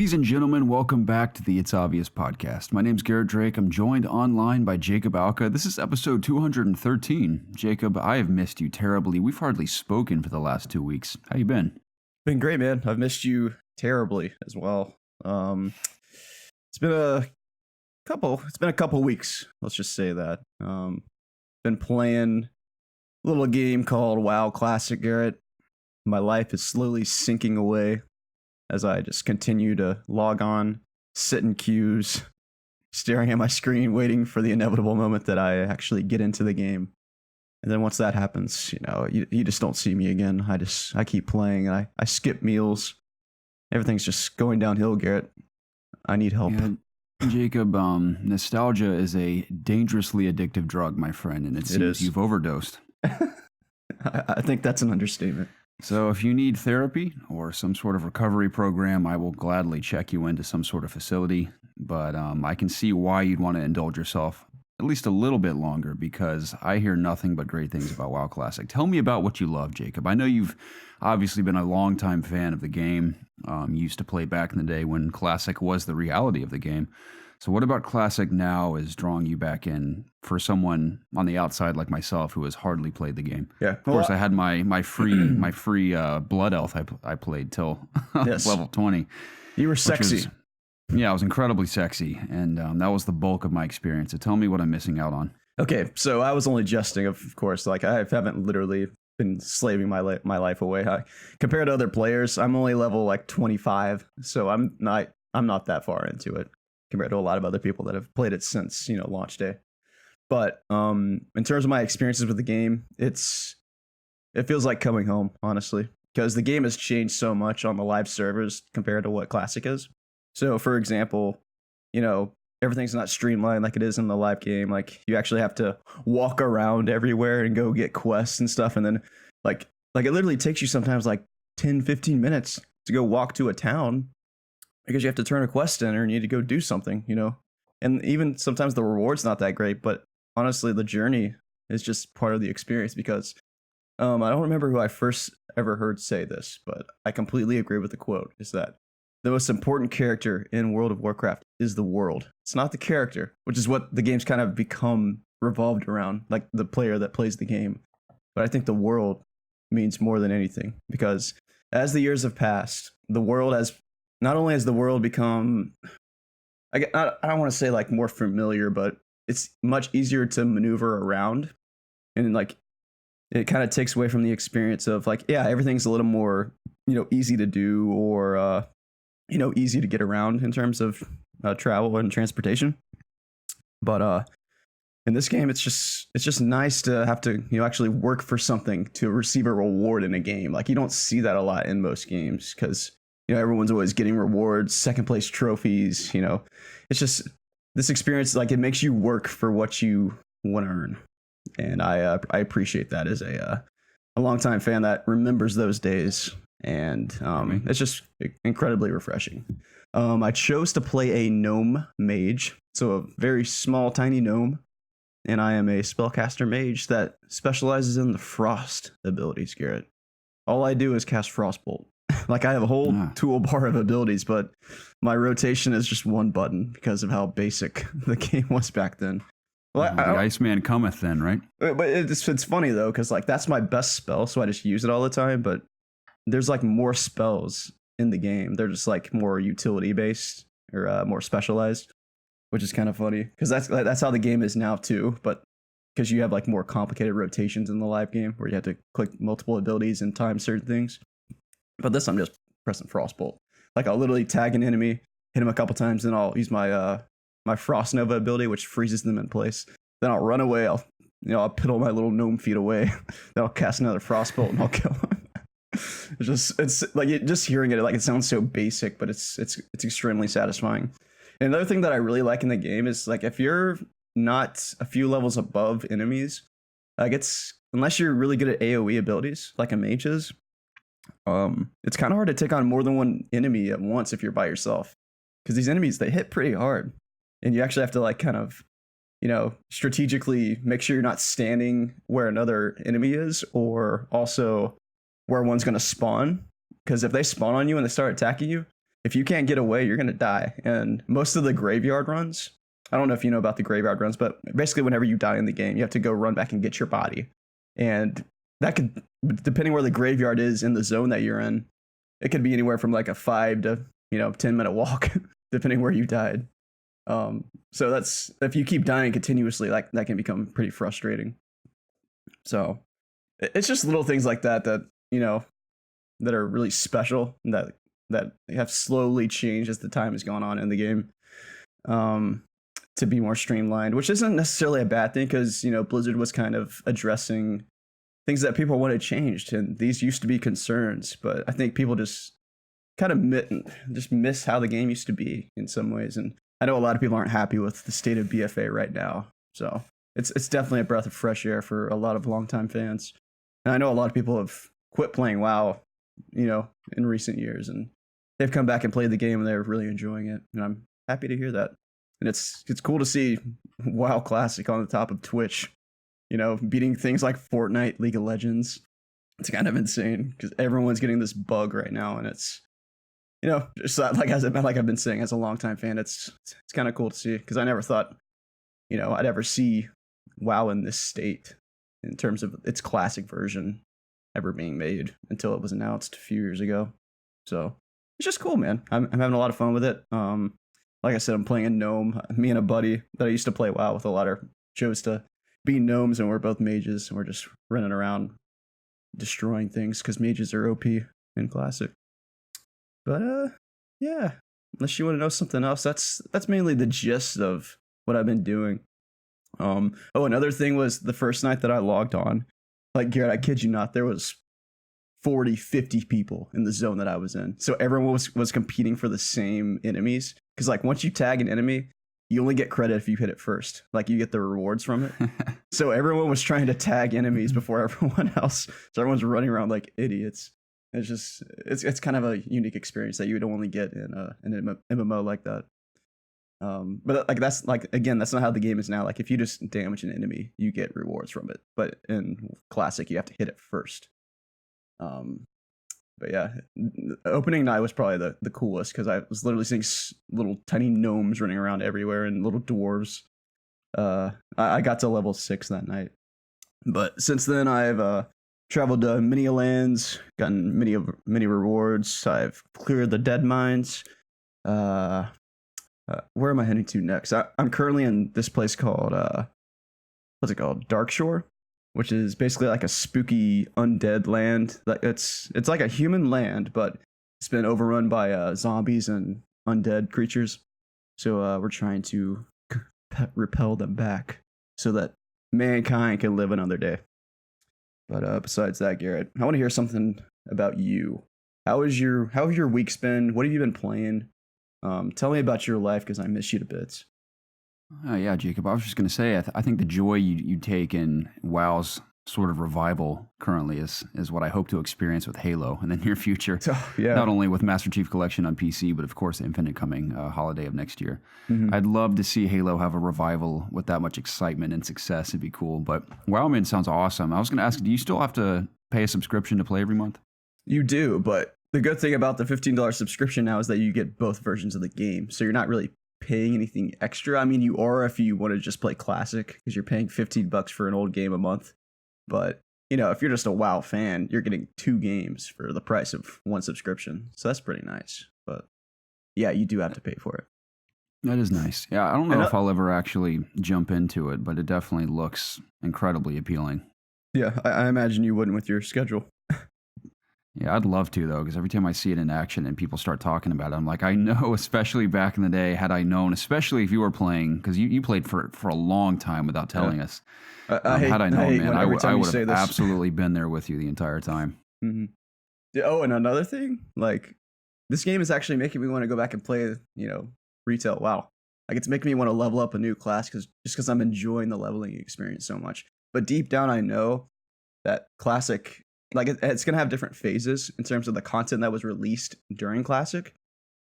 Ladies and gentlemen, welcome back to the It's Obvious podcast. My name's GarrettDrake. I'm joined online by Jacob Alka. This is episode 213. Jacob, I have missed you terribly. We've hardly spoken for the last 2 weeks. How you been? Been great, man. I've missed you terribly as well. It's been a couple weeks. Let's just say that. Been playing a little game called WoW Classic, Garrett. My life is slowly sinking away as I just continue to log on, sit in queues, staring at my screen, waiting for the inevitable moment that I actually get into the game. And then once that happens, you just don't see me again. I keep playing. I skip meals. Everything's just going downhill, Garrett. I need help. Yeah, Jacob, nostalgia is a dangerously addictive drug, my friend, and it seems you've overdosed. I think that's an understatement. So if you need therapy or some sort of recovery program, I will gladly check you into some sort of facility. But I can see why you'd want to indulge yourself at least a little bit longer, because I hear nothing but great things about WoW Classic. Tell me about what you love, Jacob. I know you've obviously been a longtime fan of the game. You used to play back in the day when Classic was the reality of the game. So what about Classic now is drawing you back in for someone on the outside like myself who has hardly played the game? Yeah. Of course, I had my free Blood Elf I played till level 20. You were sexy. I was incredibly sexy, and that was the bulk of my experience. So tell me what I'm missing out on. Okay, so I was only jesting, of course. Like, I haven't literally been slaving my life away. Compared to other players, I'm only level like 25, so I'm not that far into it compared to a lot of other people that have played it since launch day. But in terms of my experiences with the game, it feels like coming home, honestly, because the game has changed so much on the live servers compared to what Classic is. So, for example, everything's not streamlined like it is in the live game. Like, you actually have to walk around everywhere and go get quests and stuff. And then, like it literally takes you sometimes like 10, 15 minutes to go walk to a town because you have to turn a quest in or you need to go do something, And even sometimes the reward's not that great. But honestly, the journey is just part of the experience because I don't remember who I first ever heard say this, but I completely agree with the quote, is that the most important character in World of Warcraft is the world. It's not the character, which is what the game's kind of become revolved around, like the player that plays the game. But I think the world means more than anything, because as the years have passed, the world not only has the world become, I don't want to say like more familiar, but it's much easier to maneuver around. And like, it kind of takes away from the experience of like, yeah, everything's a little more, easy to do or, easy to get around in terms of travel and transportation. But in this game, it's just nice to have to actually work for something to receive a reward in a game. Like, you don't see that a lot in most games because everyone's always getting rewards, second place trophies. It's just this experience, like, it makes you work for what you want to earn, and I appreciate that as a longtime fan that remembers those days. And it's just incredibly refreshing. I chose to play a gnome mage, so a very small, tiny gnome, and I am a spellcaster mage that specializes in the frost abilities, Garrett. All I do is cast Frostbolt. Like, I have a whole toolbar of abilities, but my rotation is just one button because of how basic the game was back then. Well, the Iceman cometh then, right? But it's funny, though, because like that's my best spell, so I just use it all the time, but there's like more spells in the game. They're just like more utility based or more specialized, which is kind of funny because that's how the game is now too. But because you have like more complicated rotations in the live game where you have to click multiple abilities and time certain things. But this, I'm just pressing Frostbolt. Like, I'll literally tag an enemy, hit him a couple times, then I'll use my my Frost Nova ability, which freezes them in place. Then I'll run away. I'll piddle my little gnome feet away. Then I'll cast another Frostbolt and I'll kill him. It's like just hearing it, like, it sounds so basic, but it's extremely satisfying. And another thing that I really like in the game is, like, if you're not a few levels above enemies, like, unless you're really good at AoE abilities like a mage is, it's kind of hard to take on more than one enemy at once if you're by yourself, because these enemies, they hit pretty hard, and you actually have to like kind of strategically make sure you're not standing where another enemy is, or also where one's going to spawn, because if they spawn on you and they start attacking you, if you can't get away, you're gonna die. And most of the graveyard runs, I don't know if you know about the graveyard runs, but basically whenever you die in the game, you have to go run back and get your body. And that could, depending where the graveyard is in the zone that you're in, it could be anywhere from like a 5 to 10-minute walk, depending where you died. So that's, if you keep dying continuously, like that can become pretty frustrating. So it's just little things like that that are really special, that have slowly changed as the time has gone on in the game, to be more streamlined, which isn't necessarily a bad thing, because Blizzard was kind of addressing things that people wanted changed, and these used to be concerns, but I think people just kind of miss how the game used to be in some ways. And I know a lot of people aren't happy with the state of BFA right now, so it's definitely a breath of fresh air for a lot of longtime fans. And I know a lot of people have quit playing WoW, in recent years, and they've come back and played the game and they're really enjoying it, and I'm happy to hear that. And it's cool to see WoW Classic on the top of Twitch, beating things like Fortnite, League of Legends. It's kind of insane because everyone's getting this bug right now, and it's just like I've been saying, as a longtime fan, it's kind of cool to see, because I never thought I'd ever see WoW in this state in terms of its classic version ever being made until it was announced a few years ago. So it's just cool, man. I'm having a lot of fun with it. Like I said, I'm playing a gnome. Me and a buddy that I used to play WoW with a lot chose to be gnomes, and we're both mages, and we're just running around destroying things because mages are OP in classic. But yeah, unless you want to know something else, that's mainly the gist of what I've been doing. Another thing was the first night that I logged on, like, Garrett, I kid you not, there was 40, 50 people in the zone that I was in. So everyone was competing for the same enemies. Because, like, once you tag an enemy, you only get credit if you hit it first. Like, you get the rewards from it. So everyone was trying to tag enemies before everyone else. So everyone's running around like idiots. It's kind of a unique experience that you would only get in an MMO like that. But like, that's like, again, that's not how the game is now. Like, if you just damage an enemy, you get rewards from it. But in classic, you have to hit it first. But yeah, opening night was probably the coolest, because I was literally seeing little tiny gnomes running around everywhere and little dwarves. I got to level 6 that night. But since then, I've traveled to many lands, gotten many rewards. I've cleared the dead mines. Where am I heading to next? I'm currently in this place called what's it called? Darkshore, which is basically like a spooky undead land. It's like a human land, but it's been overrun by zombies and undead creatures. So we're trying to repel them back so that mankind can live another day. But besides that, Garrett, I want to hear something about you. How have your weeks been? What have you been playing? Tell me about your life, because I miss you to bits. Yeah, Jacob, I was just going to say, I think the joy you take in WoW's sort of revival currently is what I hope to experience with Halo in the near future. Yeah. Not only with Master Chief Collection on PC, but of course the Infinite coming holiday of next year. Mm-hmm. I'd love to see Halo have a revival with that much excitement and success. It'd be cool. But WoW, man, sounds awesome. I was going to ask, do you still have to pay a subscription to play every month? You do, but the good thing about the $15 subscription now is that you get both versions of the game. So you're not really paying anything extra. I mean, you are if you want to just play classic, because you're paying $15 for an old game a month. But if you're just a WoW fan, you're getting 2 games for the price of 1 subscription. So that's pretty nice. But yeah, you do have to pay for it. That is nice. Yeah, I don't know if I'll ever actually jump into it, but it definitely looks incredibly appealing. Yeah, I imagine you wouldn't with your schedule. Yeah, I'd love to, though, because every time I see it in action and people start talking about it, I'm like, I know, especially back in the day, had I known, especially if you were playing, because you played for a long time without telling us. Had I known, man, I would have absolutely been there with you the entire time. Mm-hmm. Oh, and another thing, like, this game is actually making me want to go back and play, retail WoW. Like, it's making me want to level up a new class because I'm enjoying the leveling experience so much. But deep down, I know that classic, like, it's going to have different phases in terms of the content that was released during classic,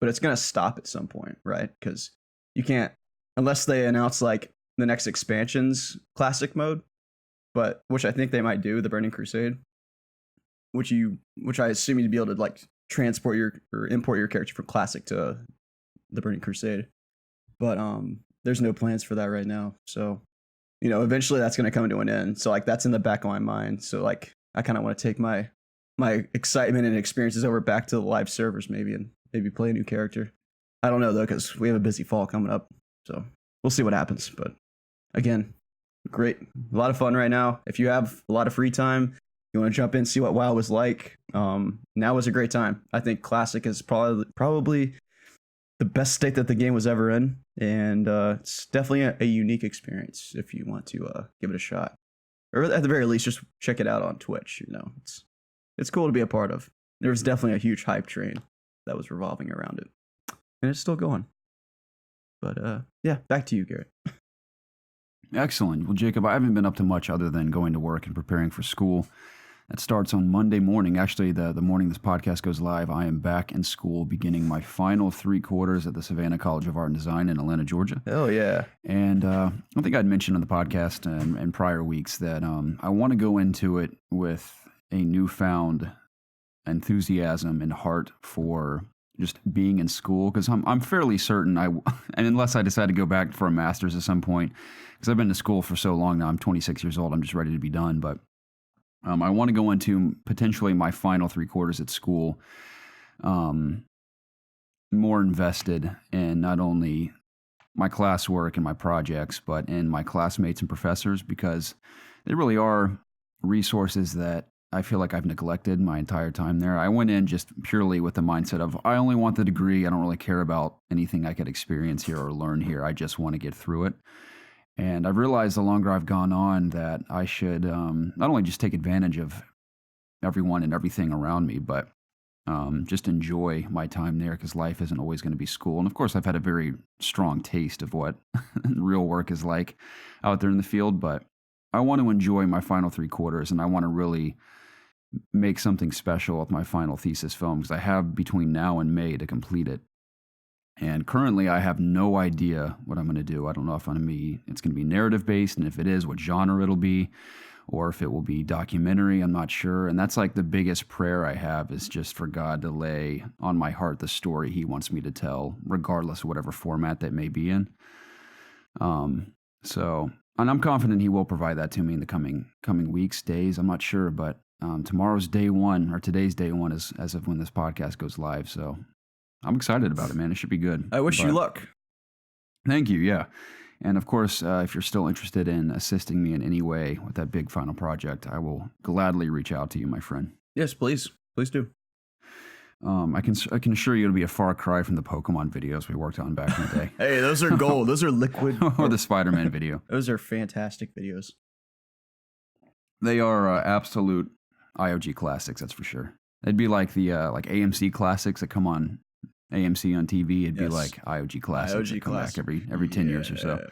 but it's going to stop at some point, right? Because you can't, unless they announce like the next expansion's classic mode, but which I think they might do, the Burning Crusade, which I assume you'd be able to like transport your or import your character from Classic to the Burning Crusade. But there's no plans for that right now. So, eventually that's going to come to an end. So like that's in the back of my mind. So like I kind of want to take my excitement and experiences over back to the live servers maybe and maybe play a new character. I don't know though, because we have a busy fall coming up. So we'll see what happens. But again, great. A lot of fun right now. If you have a lot of free time, you want to jump in, see what WoW was like, now is a great time. I think Classic is probably the best state that the game was ever in. And it's definitely a unique experience if you want to give it a shot. Or at the very least, just check it out on Twitch. It's cool to be a part of. There was definitely a huge hype train that was revolving around it. And it's still going. But yeah, back to you, Garrett. Excellent. Well, Jacob, I haven't been up to much other than going to work and preparing for school. That starts on Monday morning. Actually, the morning this podcast goes live, I am back in school beginning my final 3 quarters at the Savannah College of Art and Design in Atlanta, Georgia. Oh, yeah. And I think I'd mentioned on the podcast in prior weeks that I want to go into it with a newfound enthusiasm and heart for just being in school, because I'm fairly certain and unless I decide to go back for a master's at some point, because I've been to school for so long now, I'm 26 years old, I'm just ready to be done, but I want to go into potentially my final 3 quarters at school more invested in not only my classwork and my projects, but in my classmates and professors, because they really are resources that I feel like I've neglected my entire time there. I went in just purely with the mindset of, I only want the degree. I don't really care about anything I could experience here or learn here. I just want to get through it. And I've realized the longer I've gone on that I should not only just take advantage of everyone and everything around me, but just enjoy my time there, because life isn't always going to be school. And of course, I've had a very strong taste of what real work is like out there in the field, but I want to enjoy my final 3 quarters, and I want to really make something special with my final thesis film, because I have between now and May to complete it. And currently, I have no idea what I'm going to do. I don't know if it's going to be narrative based, and if it is, what genre it'll be, or if it will be documentary. I'm not sure. And that's like the biggest prayer I have, is just for God to lay on my heart the story He wants me to tell, regardless of whatever format that may be in. And I'm confident He will provide that to me in the coming weeks, days. I'm not sure, but tomorrow's day one, or today's day one, is as of when this podcast goes live. So I'm excited about it, man. It should be good. I wish you luck. Thank you. Yeah. And of course, if you're still interested in assisting me in any way with that big final project, I will gladly reach out to you, my friend. Yes, please. Please do. I can assure you it'll be a far cry from the Pokemon videos we worked on back in the day. Hey, those are gold. Those are liquid. Or the Spider-Man video. Those are fantastic videos. They are absolute IOG classics, that's for sure. It'd be like the like AMC classics that come on AMC on TV. It'd be like IOG classics that come back every 10 years or so.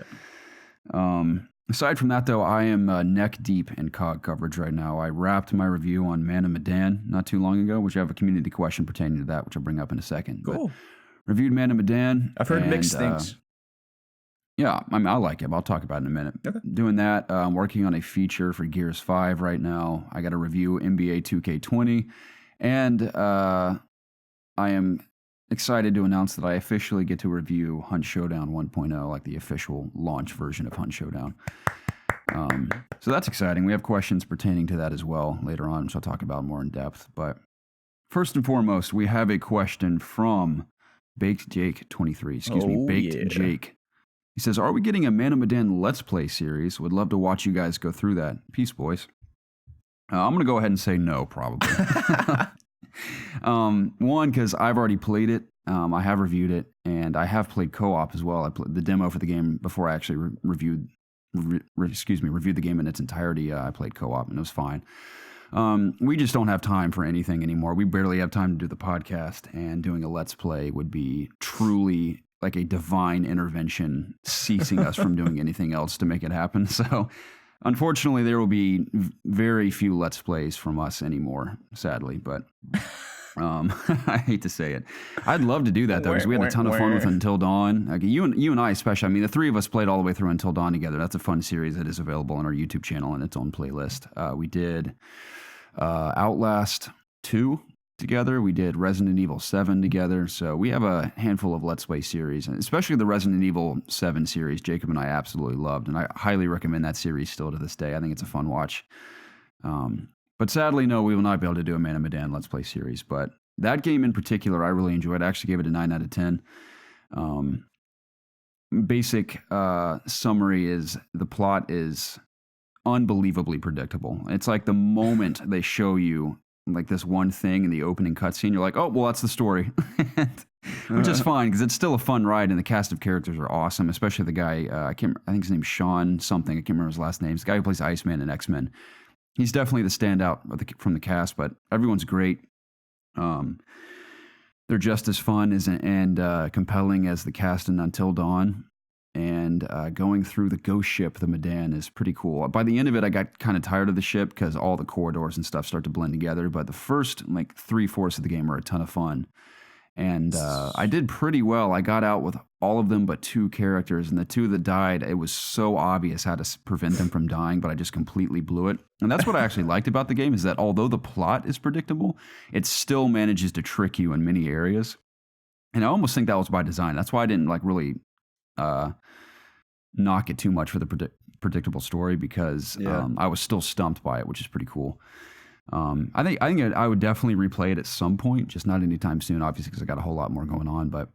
Aside from that, though, I am neck deep in COG coverage right now. I wrapped my review on Man of Medan not too long ago, which I have a community question pertaining to that, which I'll bring up in a second. Cool. But reviewed Man of Medan. I've heard mixed things. Yeah, I like it. I'll talk about it in a minute. Okay. Doing that, I'm working on a feature for Gears 5 right now. I got to review NBA 2K20, and I am excited to announce that I officially get to review Hunt Showdown 1.0, like the official launch version of Hunt Showdown. So that's exciting. We have questions pertaining to that as well later on, which I'll talk about more in depth. But first and foremost, we have a question from Baked Jake 23. Baked Jake. He says, "Are we getting a Man of Medan Let's Play series? Would love to watch you guys go through that. Peace, boys." I'm going to go ahead and say no, probably. One, because I've already played it. I have reviewed it, and I have played co-op as well. I played the demo for the game before I actually reviewed the game in its entirety. I played co-op, and it was fine. We just don't have time for anything anymore. We barely have time to do the podcast, and doing a Let's Play would be truly like a divine intervention, ceasing us from doing anything else to make it happen. So unfortunately, there will be very few Let's Plays from us anymore, sadly, but I hate to say it. I'd love to do that, though, because we had a ton of fun with Until Dawn. Like you and I especially. I mean, the three of us played all the way through Until Dawn together. That's a fun series that is available on our YouTube channel and its own playlist. We did Outlast 2 together. We did Resident Evil 7 together. So we have a handful of Let's Play series, and especially the Resident Evil 7 series. Jacob and I absolutely loved, and I highly recommend that series still to this day. I think it's a fun watch. But sadly, no, we will not be able to do a Man of Medan Let's Play series. But that game in particular, I really enjoyed. I actually gave it a 9 out of 10. Basic summary is the plot is unbelievably predictable. It's like the moment they show you like this one thing in the opening cutscene, you're like, oh, well, that's the story. Which is fine because it's still a fun ride, and the cast of characters are awesome, especially the guy, I think his name's Sean something. I can't remember his last name. It's the guy who plays Iceman in X-Men. He's definitely the standout from the cast, but everyone's great. They're just as fun and compelling as the cast in Until Dawn. And going through the ghost ship, the Medan, is pretty cool. By the end of it, I got kind of tired of the ship because all the corridors and stuff start to blend together. But the first, like, 3/4 of the game are a ton of fun. And I did pretty well. I got out with all of them but 2 characters. And the 2 that died, it was so obvious how to prevent them from dying, but I just completely blew it. And that's what I actually liked about the game, is that although the plot is predictable, it still manages to trick you in many areas. And I almost think that was by design. That's why I didn't, like, really knock it too much for the predictable story, because I was still stumped by it, which is pretty cool. I think I would definitely replay it at some point, just not anytime soon, obviously, because I got a whole lot more going on. But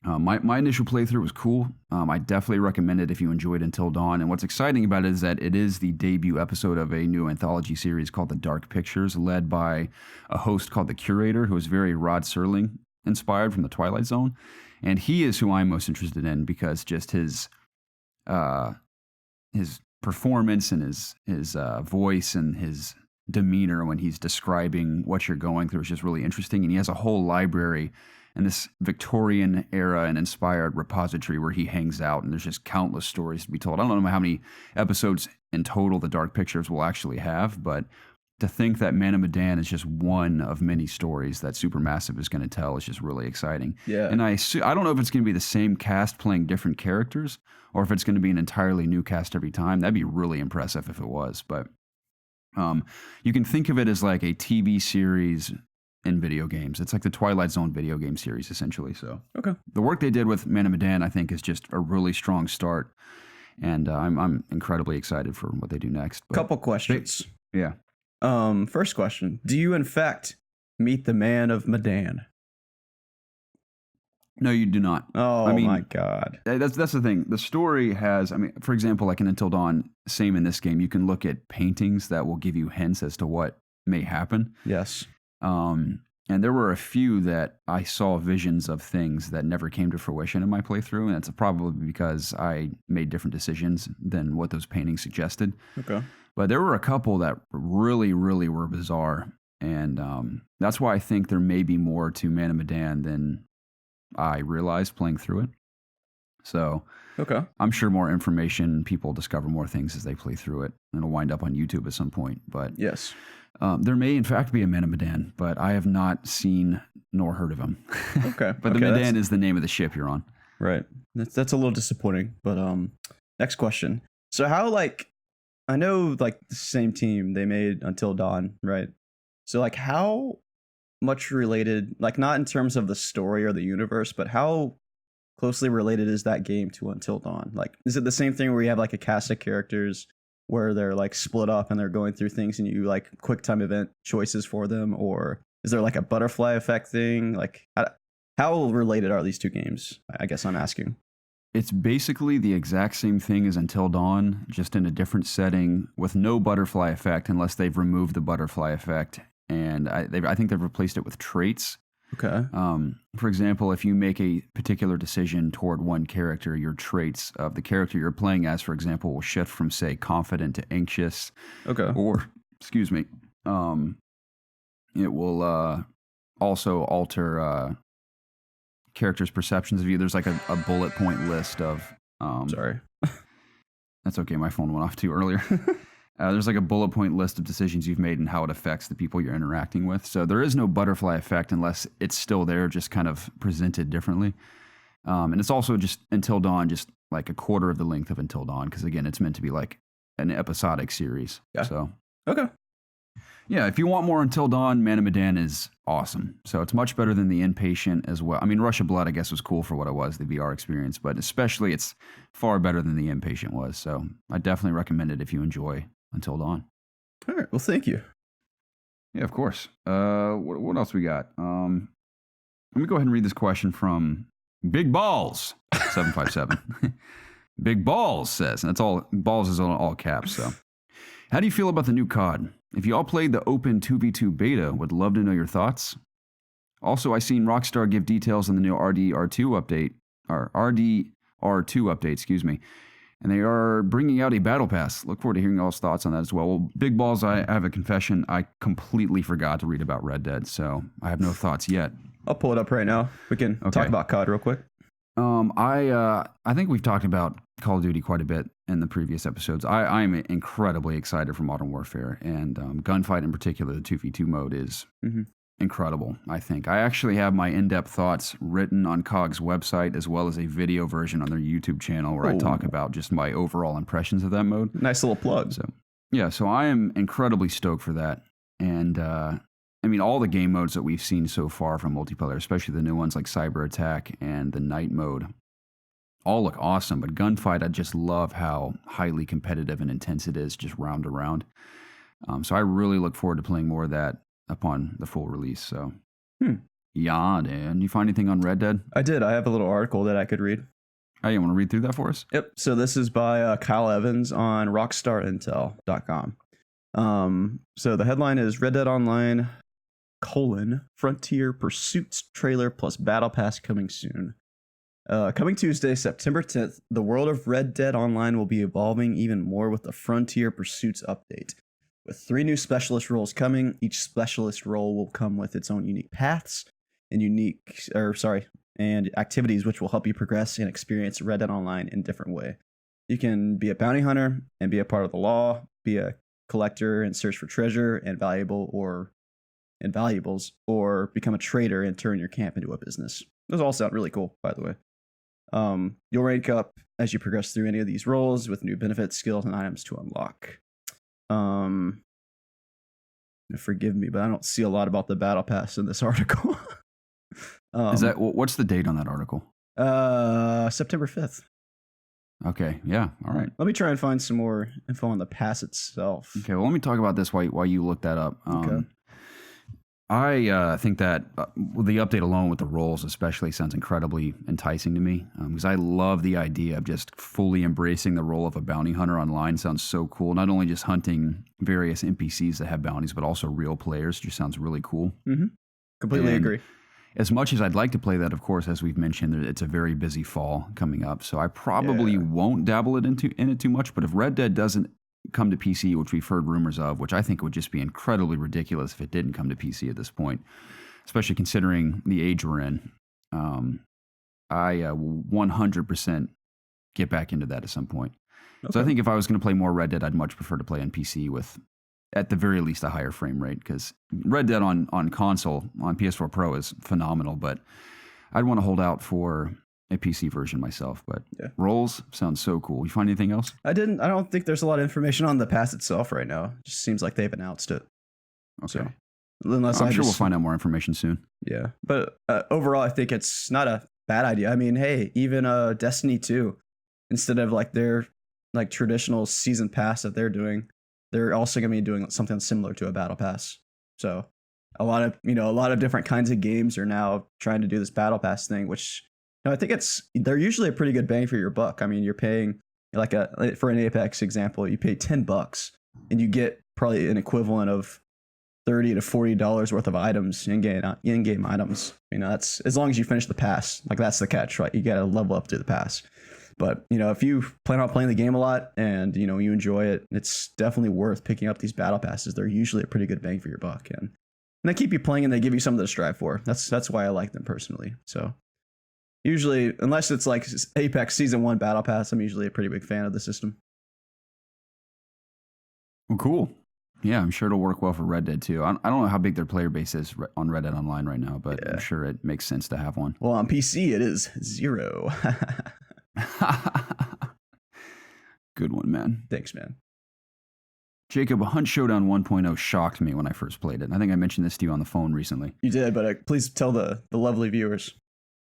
my initial playthrough was cool. I definitely recommend it if you enjoyed Until Dawn. And what's exciting about it is that it is the debut episode of a new anthology series called The Dark Pictures, led by a host called The Curator, who is very Rod Serling inspired from The Twilight Zone. And he is who I'm most interested in, because just his performance and his voice and his demeanor when he's describing what you're going through is just really interesting. And he has a whole library in this Victorian era and inspired repository where he hangs out, and there's just countless stories to be told. I don't know how many episodes in total the Dark Pictures will actually have, but to think that Man of Medan is just one of many stories that Supermassive is going to tell is just really exciting. Yeah. And I don't know if it's going to be the same cast playing different characters, or if it's going to be an entirely new cast every time. That'd be really impressive if it was. But you can think of it as like a TV series in video games. It's like the Twilight Zone video game series, essentially. So the work they did with Man of Medan, I think, is just a really strong start. And I'm incredibly excited for what they do next. But Couple questions. Yeah. First question: do you in fact meet the Man of Medan? No, you do not. Oh, I mean, my God. That's the thing. The story has, for example, like in Until Dawn, same in this game, you can look at paintings that will give you hints as to what may happen. Yes. And there were a few that I saw visions of things that never came to fruition in my playthrough, and that's probably because I made different decisions than what those paintings suggested. Okay. But there were a couple that really, really were bizarre, and that's why I think there may be more to Man of Medan than I realized playing through it. So I'm sure more information, people discover more things as they play through it, and it'll wind up on YouTube at some point. But yes, there may in fact be a Man of Medan, but I have not seen nor heard of him. Okay. But the Medan is the name of the ship you're on. Right. That's a little disappointing. But next question. So how, like, I know, like, the same team, they made Until Dawn, right? So, like, how much related, like, not in terms of the story or the universe, but how closely related is that game to Until Dawn? Like, is it the same thing where you have, like, a cast of characters where they're, like, split up and they're going through things and you, like, quick time event choices for them? Or is there, like, a butterfly effect thing? Like, how related are these two games? I guess I'm asking. It's basically the exact same thing as Until Dawn, just in a different setting with no butterfly effect, unless they've removed the butterfly effect. And I think they've replaced it with traits. Okay. For example, if you make a particular decision toward one character, your traits of the character you're playing as, for example, will shift from, say, confident to anxious. Okay. Or, excuse me, it will also alter characters' perceptions of you. There's like a bullet point list of... Sorry. That's okay. My phone went off too earlier. There's like a bullet point list of decisions you've made and how it affects the people you're interacting with. So there is no butterfly effect unless it's still there, just kind of presented differently. And it's also just Until Dawn, just like a quarter of the length of Until Dawn, because again, it's meant to be like an episodic series. Yeah. So okay. Yeah, if you want more Until Dawn, Man of Medan is awesome. So it's much better than the Inpatient as well. I mean, Rush of Blood, I guess, was cool for what it was, the VR experience, but especially it's far better than the Inpatient was. So I definitely recommend it if you enjoy Until Dawn. All right. Well, thank you. Yeah, of course. What else we got? Let me go ahead and read this question from Big Balls 757. Big Balls says, and that's all. Balls is all caps. So, how do you feel about the new COD? If you all played the open 2v2 beta, would love to know your thoughts. Also, I seen Rockstar give details on the new RDR2 update, or RDR2 update, excuse me. And they are bringing out a battle pass. Look forward to hearing y'all's thoughts on that as well. Well, Big Balls, I have a confession. I completely forgot to read about Red Dead, so I have no thoughts yet. I'll pull it up right now. We can talk about COD real quick. I think we've talked about Call of Duty quite a bit in the previous episodes. I'm incredibly excited for Modern Warfare, and Gunfight in particular, the 2v2 mode is incredible, I think. I actually have my in-depth thoughts written on COG's website, as well as a video version on their YouTube channel where I talk about just my overall impressions of that mode. Nice little plug. So I am incredibly stoked for that. And I mean, all the game modes that we've seen so far from multiplayer, especially the new ones like Cyber Attack and the Night mode, all look awesome. But Gunfight, I just love how highly competitive and intense it is, just round to round. So I really look forward to playing more of that upon the full release. So, yeah, Dan, you find anything on Red Dead? I did. I have a little article that I could read. Oh, you want to read through that for us? Yep. So this is by Kyle Evans on rockstarintel.com. So the headline is Red Dead Online, Frontier Pursuits trailer plus Battle Pass coming soon. Coming Tuesday, September 10th, the world of Red Dead Online will be evolving even more with the Frontier Pursuits update. With 3 new specialist roles coming, each specialist role will come with its own unique paths and and activities which will help you progress and experience Red Dead Online in a different way. You can be a bounty hunter and be a part of the law, be a collector and search for treasure and valuables, or become a trader and turn your camp into a business. Those all sound really cool, by the way. You'll rank up as you progress through any of these roles with new benefits, skills, and items to unlock. Forgive me, but I don't see a lot about the battle pass in this article. What's the date on that article? September 5th. Okay, yeah, all right. Let me try and find some more info on the pass itself. Okay, well, let me talk about this while you look that up. Okay. I think that the update alone with the roles especially sounds incredibly enticing to me, because I love the idea of just fully embracing the role of a bounty hunter online. Sounds so cool. Not only just hunting various NPCs that have bounties, but also real players. Just sounds really cool. Completely agree. As much as I'd like to play that, of course, as we've mentioned, it's a very busy fall coming up. So I probably won't dabble in it too much. But if Red Dead doesn't come to PC, which we've heard rumors of, which I think would just be incredibly ridiculous if it didn't come to PC at this point, especially considering the age we're in, I 100% get back into that at some point. Okay. So I think if I was going to play more Red Dead, I'd much prefer to play on PC with, at the very least, a higher frame rate, because Red Dead on console, on PS4 Pro is phenomenal, but I'd want to hold out for a PC version myself. But roles sounds so cool. You find anything else? I don't think there's a lot of information on the pass itself right now. It just seems like they've announced it. Okay. So, I'm sure we'll find out more information soon. Yeah. But overall, I think it's not a bad idea. I mean, hey, even Destiny 2, instead of like their like traditional season pass that they're doing, they're also going to be doing something similar to a battle pass. So a lot of different kinds of games are now trying to do this battle pass thing, which I think they're usually a pretty good bang for your buck. I mean, you're paying for an Apex example, you pay $10 and you get probably an equivalent of $30 to $40 worth of items, in-game items. That's as long as you finish the pass. Like, that's the catch, right? You got to level up through the pass. But, if you plan on playing the game a lot and, you enjoy it, it's definitely worth picking up these battle passes. They're usually a pretty good bang for your buck. And they keep you playing and they give you something to strive for. That's why I like them personally. So usually, unless it's like Apex Season 1 Battle Pass, I'm usually a pretty big fan of the system. Well, cool. Yeah, I'm sure it'll work well for Red Dead too. I don't know how big their player base is on Red Dead Online right now, but I'm sure it makes sense to have one. Well, on PC, it is 0. Good one, man. Thanks, man. Jacob, Hunt Showdown 1.0 shocked me when I first played it. I think I mentioned this to you on the phone recently. You did, but please tell the lovely viewers.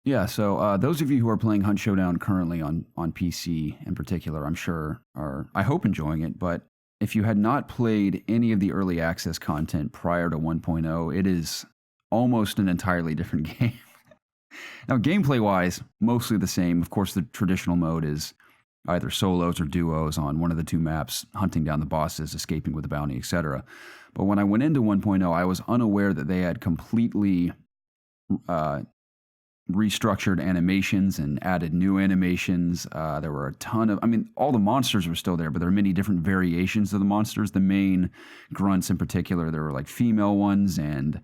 Yeah, so those of you who are playing Hunt Showdown currently on PC in particular, I'm sure are, I hope, enjoying it. But if you had not played any of the early access content prior to 1.0, it is almost an entirely different game. Now, gameplay-wise, mostly the same. Of course, the traditional mode is either solos or duos on one of the two maps, hunting down the bosses, escaping with the bounty, etc. But when I went into 1.0, I was unaware that they had completely restructured animations and added new animations. There were a ton of, all the monsters were still there, but there are many different variations of the monsters. The main grunts in particular, there were like female ones and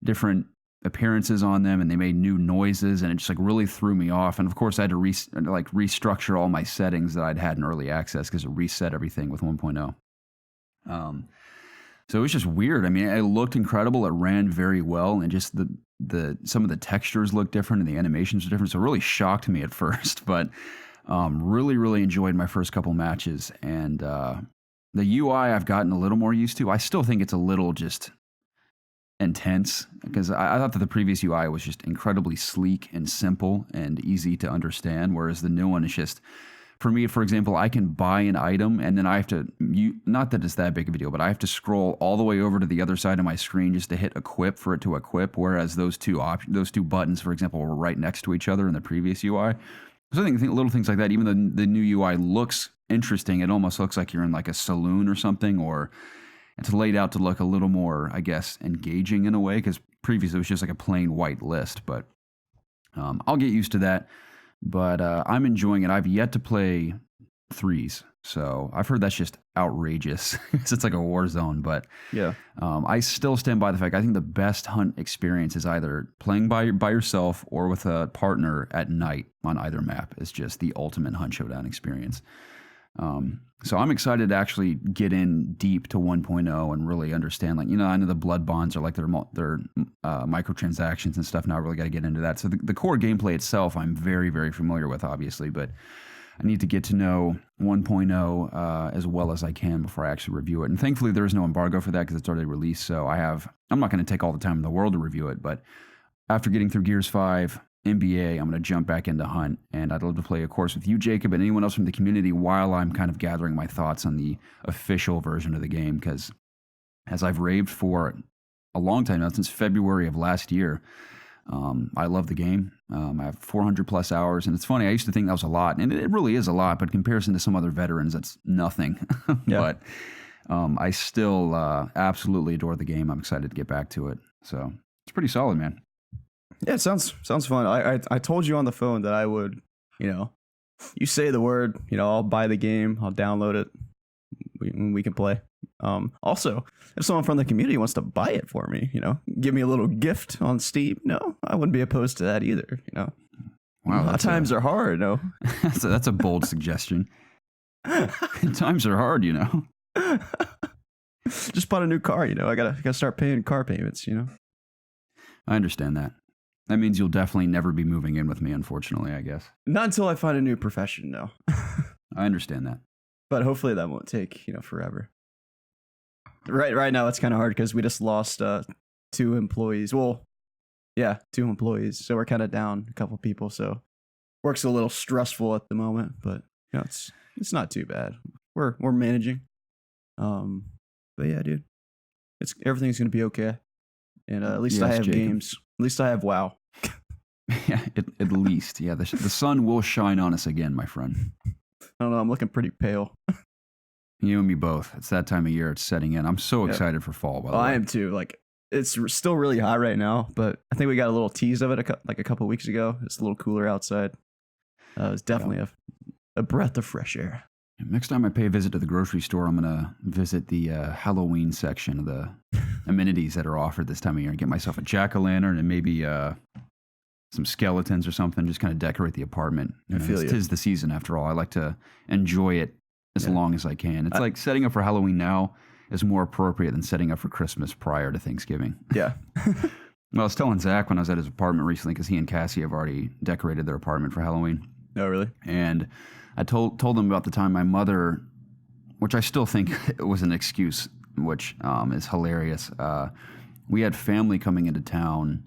different appearances on them, and they made new noises, and it just like really threw me off. And of course, I had to restructure all my settings that I'd had in early access because it reset everything with 1.0. So it was just weird. It looked incredible. It ran very well, and just some of the textures looked different and the animations were different. So it really shocked me at first, but really, really enjoyed my first couple matches. And the UI I've gotten a little more used to. I still think it's a little just intense because I thought that the previous UI was just incredibly sleek and simple and easy to understand, whereas the new one is just, for me, for example, I can buy an item and then I have to, not that it's that big of a deal, but I have to scroll all the way over to the other side of my screen just to hit equip for it to equip, whereas those two buttons, for example, were right next to each other in the previous UI. So I think little things like that, even though the new UI looks interesting, it almost looks like you're in like a saloon or something, or it's laid out to look a little more, I guess, engaging in a way, because previously it was just like a plain white list. But I'll get used to that. But I'm enjoying it. I've yet to play threes, so I've heard that's just outrageous. It's like a war zone. But yeah, I still stand by the fact I think the best hunt experience is either playing by yourself or with a partner at night on either map. It's just the ultimate Hunt Showdown experience. So I'm excited to actually get in deep to 1.0 and really understand, I know the blood bonds are like their microtransactions and stuff. Now I really got to get into that. So the core gameplay itself, I'm very, very familiar with, obviously, but I need to get to know 1.0 as well as I can before I actually review it. And thankfully there is no embargo for that because it's already released. So I'm not going to take all the time in the world to review it, but after getting through Gears 5, NBA, I'm going to jump back into Hunt, and I'd love to play, of course, with you, Jacob, and anyone else from the community while I'm kind of gathering my thoughts on the official version of the game, because as I've raved for a long time now, since February of last year, I love the game. I have 400 plus hours, and it's funny, I used to think that was a lot, and it really is a lot, but in comparison to some other veterans, that's nothing. Yeah. But I still absolutely adore the game. I'm excited to get back to it. So it's pretty solid, man. Yeah, it sounds fun. I told you on the phone that I would, you say the word, I'll buy the game, I'll download it, we can play. Also, if someone from the community wants to buy it for me, give me a little gift on Steam, no, I wouldn't be opposed to that either. Wow, times are hard, no. that's a bold suggestion. Times are hard, Just bought a new car, I gotta start paying car payments, I understand that. That means you'll definitely never be moving in with me, unfortunately, I guess. Not until I find a new profession, no. I understand that. But hopefully that won't take, forever. Right now it's kind of hard because we just lost 2 employees. Well, yeah, 2 employees. So we're kind of down a couple people. So work's a little stressful at the moment, but it's not too bad. We're managing. But yeah, dude, everything's gonna be okay. And at least I have Jacob. games. At least I have WoW. Yeah, at least. Yeah, the sun will shine on us again, my friend. I don't know. I'm looking pretty pale. You and me both. It's that time of year. It's setting in. I'm so excited for fall, by the way. I am too. It's still really hot right now, but I think we got a little tease of it a couple weeks ago. It's a little cooler outside. It's definitely a breath of fresh air. Next time I pay a visit to the grocery store, I'm going to visit the Halloween section of the amenities that are offered this time of year and get myself a jack-o'-lantern and maybe some skeletons or something, just kind of decorate the apartment. Tis the season, after all. I like to enjoy it as long as I can. It's like setting up for Halloween now is more appropriate than setting up for Christmas prior to Thanksgiving. Yeah. Well, I was telling Zach when I was at his apartment recently, because he and Cassie have already decorated their apartment for Halloween. Oh, really? And I told them about the time my mother which I still think was an excuse, which is hilarious. We had family coming into town,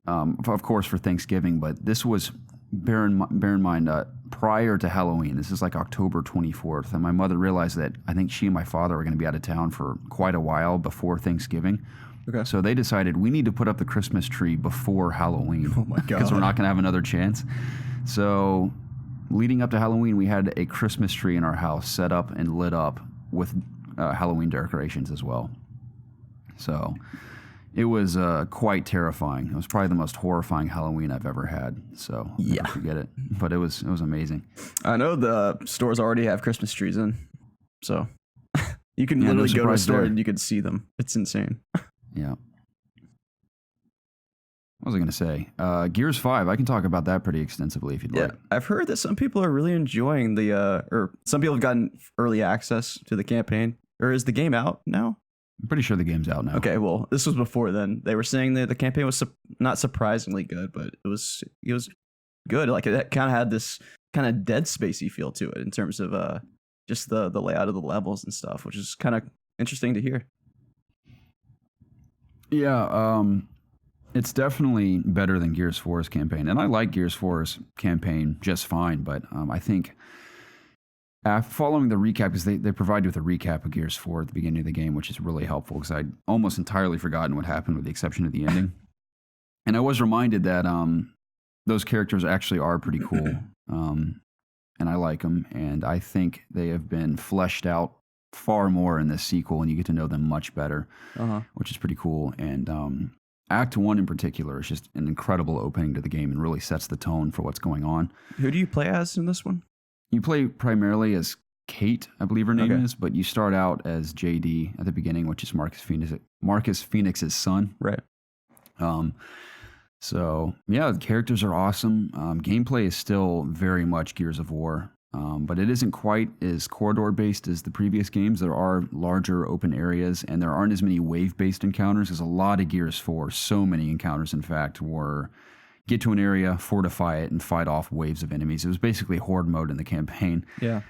of course, for Thanksgiving, but this was, bear in mind, prior to Halloween. This is like October 24th, and my mother realized that I think she and my father were going to be out of town for quite a while before Thanksgiving. Okay. So they decided we need to put up the Christmas tree before Halloween. Oh my God. Because we're not going to have another chance. So leading up to Halloween, we had a Christmas tree in our house set up and lit up with Halloween decorations as well. So it was quite terrifying. It was probably the most horrifying Halloween I've ever had. So I'll never forget it. But it was amazing. I know the stores already have Christmas trees in, so you can Yeah, no literally go to a surprise store there. and you can see them. It's insane. Yeah. What was I going to say? Gears 5, I can talk about that pretty extensively if you'd Yeah, like. I've heard that some people are really enjoying the, or some people have gotten early access to the campaign. Or is the game out now? I'm pretty sure the game's out now. Okay, well, this was before then. They were saying that the campaign was not surprisingly good, but it was good. Like it kind of had this kind of Dead Spacey feel to it in terms of just the layout of the levels and stuff, which is kind of interesting to hear. Yeah, it's definitely better than Gears 4's campaign. And I like Gears 4's campaign just fine, but I think following the recap, because they provide you with a recap of Gears 4 at the beginning of the game, which is really helpful because I'd almost entirely forgotten what happened with the exception of the ending. And I was reminded that those characters actually are pretty cool, and I like them. And I think they have been fleshed out far more in this sequel, and you get to know them much better, which is pretty cool. And Act 1 in particular is just an incredible opening to the game and really sets the tone for what's going on. Who do you play as in this one? You play primarily as Kate, I believe her name Okay. is, but you start out as JD at the beginning, which is Marcus Phoenix's son. Right. So yeah, the characters are awesome. Gameplay is still very much Gears of War, but it isn't quite as corridor based as the previous games. There are larger open areas, and there aren't as many wave based encounters. There's a lot of Gears 4. So many encounters, in fact, were get to an area, fortify it, and fight off waves of enemies. It was basically horde mode in the campaign. Yeah.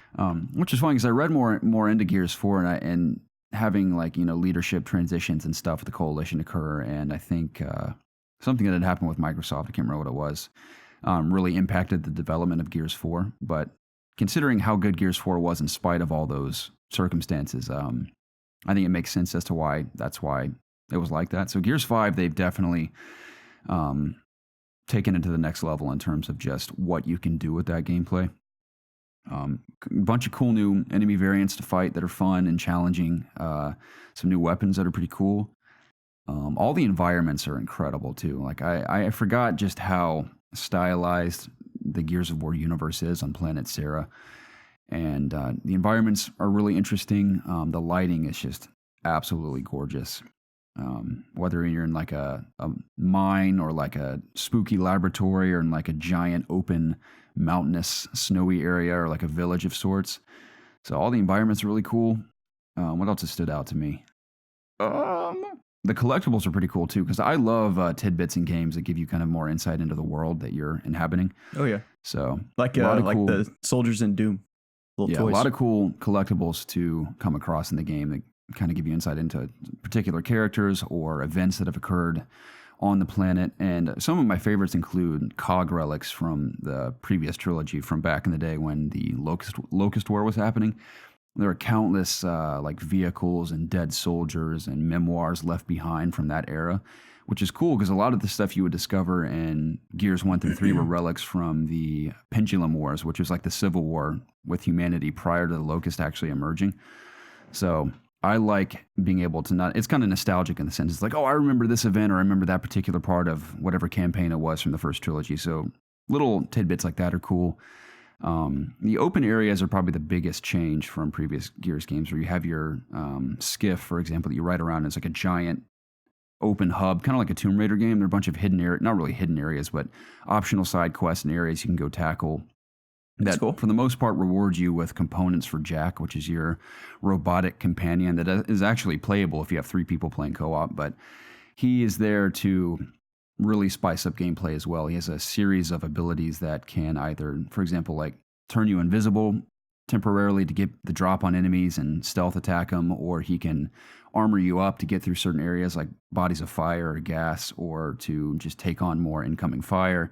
Which is fun because I read more into Gears 4 and having leadership transitions and stuff with the coalition occur, and I think something that had happened with Microsoft, I can't remember what it was, really impacted the development of Gears 4. But considering how good Gears 4 was in spite of all those circumstances, I think it makes sense as to that's why it was like that. So Gears 5, they've definitely taken it to the next level in terms of just what you can do with that gameplay. A bunch of cool new enemy variants to fight that are fun and challenging. Some new weapons that are pretty cool. All the environments are incredible too. Like I forgot just how stylized the Gears of War universe is on planet Sarah. And the environments are really interesting. The lighting is just absolutely gorgeous. Whether you're in like a mine or like a spooky laboratory or in like a giant open mountainous snowy area or like a village of sorts. So all the environments are really cool. What else has stood out to me? The collectibles are pretty cool too, because I love tidbits in games that give you kind of more insight into the world that you're inhabiting. Oh yeah. So Like a lot of cool, the soldiers in Doom. Little toys. a lot of cool collectibles to come across in the game that kind of give you insight into particular characters or events that have occurred on the planet. And some of my favorites include cog relics from the previous trilogy from back in the day when the Locust War was happening. There are countless like vehicles and dead soldiers and memoirs left behind from that era, which is cool because a lot of the stuff you would discover in Gears 1 through 3 were relics from the Pendulum Wars, which was like the civil war with humanity prior to the Locust actually emerging. So I like being able to it's kind of nostalgic in the sense. It's like, oh, I remember this event or I remember that particular part of whatever campaign it was from the first trilogy. So little tidbits like that are cool. The open areas are probably the biggest change from previous Gears games, where you have your skiff, for example, that you ride around as like a giant open hub, kind of like a Tomb Raider game. There are a bunch of hidden areas, not really hidden areas, but optional side quests and areas you can go tackle. That's That, cool. for the most part, rewards you with components for Jack, which is your robotic companion that is actually playable if you have 3 people playing co-op. But he is there to really spice up gameplay as well. He has a series of abilities that can either, for example, like turn you invisible temporarily to get the drop on enemies and stealth attack them, or he can armor you up to get through certain areas like bodies of fire or gas, or to just take on more incoming fire.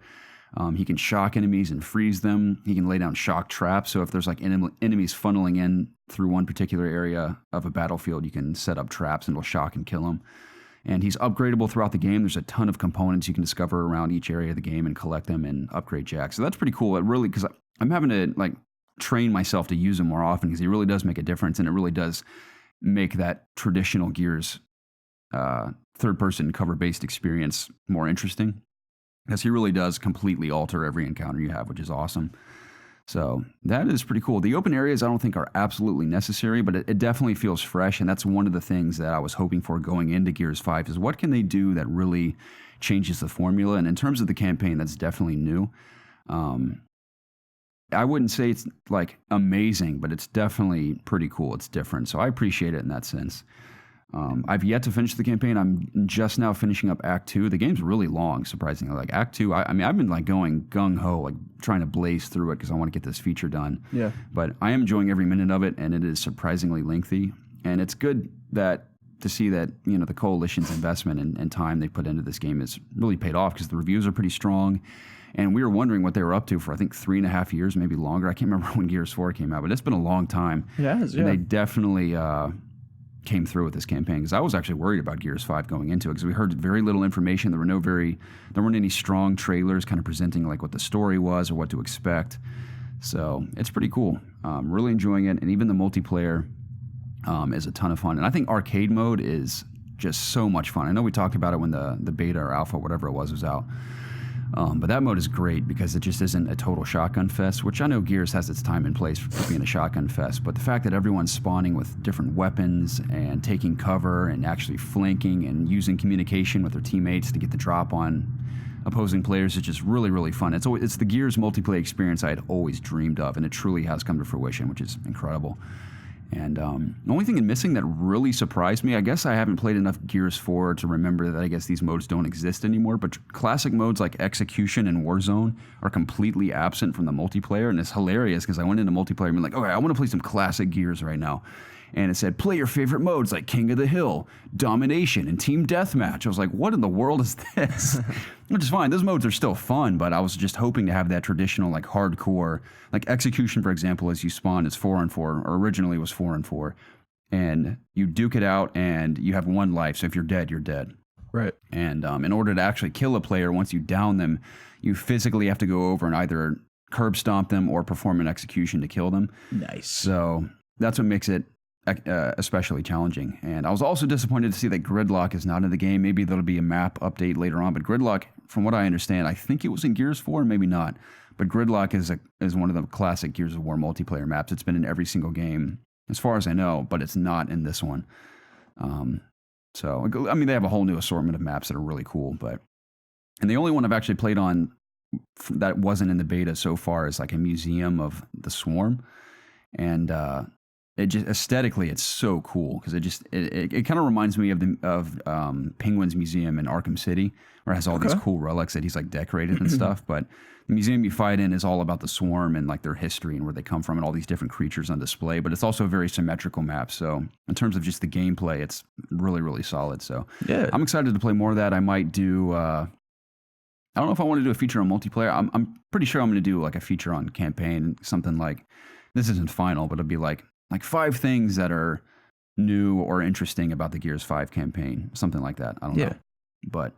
He can shock enemies and freeze them. He can lay down shock traps. So if there's like enemies funneling in through one particular area of a battlefield, you can set up traps and it'll shock and kill them. And he's upgradable throughout the game. There's a ton of components you can discover around each area of the game and collect them and upgrade Jack. So that's pretty cool. It really, because I'm having to like train myself to use him more often, because he really does make a difference, and it really does make that traditional Gears third-person cover-based experience more interesting, because he really does completely alter every encounter you have, which is awesome. So that is pretty cool. The open areas I don't think are absolutely necessary, but it definitely feels fresh, and that's one of the things that I was hoping for going into Gears 5 is what can they do that really changes the formula? And in terms of the campaign, that's definitely new. I wouldn't say it's like amazing, but it's definitely pretty cool. It's different, so I appreciate it in that sense. I've yet to finish the campaign. I'm just now finishing up Act 2. The game's really long, surprisingly. Like Act 2, I mean, I've been like going gung-ho, like trying to blaze through it because I want to get this feature done. Yeah. But I am enjoying every minute of it, and it is surprisingly lengthy. And it's good to see that, you know, the Coalition's investment and time they put into this game is really paid off, because the reviews are pretty strong. And we were wondering what they were up to for, I think, 3.5 years, maybe longer. I can't remember when Gears 4 came out, but it's been a long time. Yeah, and they definitely came through with this campaign, because I was actually worried about Gears 5 going into it, because we heard very little information. There weren't any strong trailers kind of presenting like what the story was or what to expect. So it's pretty cool. Really enjoying it, and even the multiplayer is a ton of fun. And I think arcade mode is just so much fun. I know we talked about it when the beta or alpha, whatever it was out. But that mode is great because it just isn't a total shotgun fest, which I know Gears has its time and place for being a shotgun fest. But the fact that everyone's spawning with different weapons and taking cover and actually flanking and using communication with their teammates to get the drop on opposing players is just really, really fun. It's the Gears multiplayer experience I had always dreamed of, and it truly has come to fruition, which is incredible. And the only thing missing that really surprised me, I guess I haven't played enough Gears 4 to remember that I guess these modes don't exist anymore, but classic modes like Execution and Warzone are completely absent from the multiplayer, and it's hilarious because I went into multiplayer and been like, okay, I want to play some classic Gears right now. And it said, play your favorite modes like King of the Hill, Domination, and Team Deathmatch. I was like, what in the world is this? Which is fine. Those modes are still fun, but I was just hoping to have that traditional, like, hardcore, like Execution, for example, as you spawn, is 4-on-4, or originally was 4-on-4. And you duke it out, and you have one life. So if you're dead, you're dead. Right. And in order to actually kill a player, once you down them, you physically have to go over and either curb stomp them or perform an execution to kill them. Nice. So that's what makes it especially challenging. And I was also disappointed to see that Gridlock is not in the game. Maybe there'll be a map update later on, but Gridlock, from what I understand, I think it was in Gears 4, maybe not, but Gridlock is one of the classic Gears of War multiplayer maps. It's been in every single game as far as I know, but it's not in this one. So I mean, they have a whole new assortment of maps that are really cool, and the only one I've actually played on that wasn't in the beta so far is like a museum of the Swarm. And it just aesthetically, it's so cool because it kind of reminds me of Penguin's Museum in Arkham City, where it has all these cool relics that he's like decorated and stuff. But the museum you fight in is all about the Swarm and like their history and where they come from and all these different creatures on display. But it's also a very symmetrical map. So in terms of just the gameplay, it's really, really solid. So yeah, I'm excited to play more of that. I might do. I don't know if I want to do a feature on multiplayer. I'm pretty sure I'm going to do like a feature on campaign, something like, this isn't final, but it'll be like 5 things that are new or interesting about the Gears 5 campaign, something like that. I don't know. But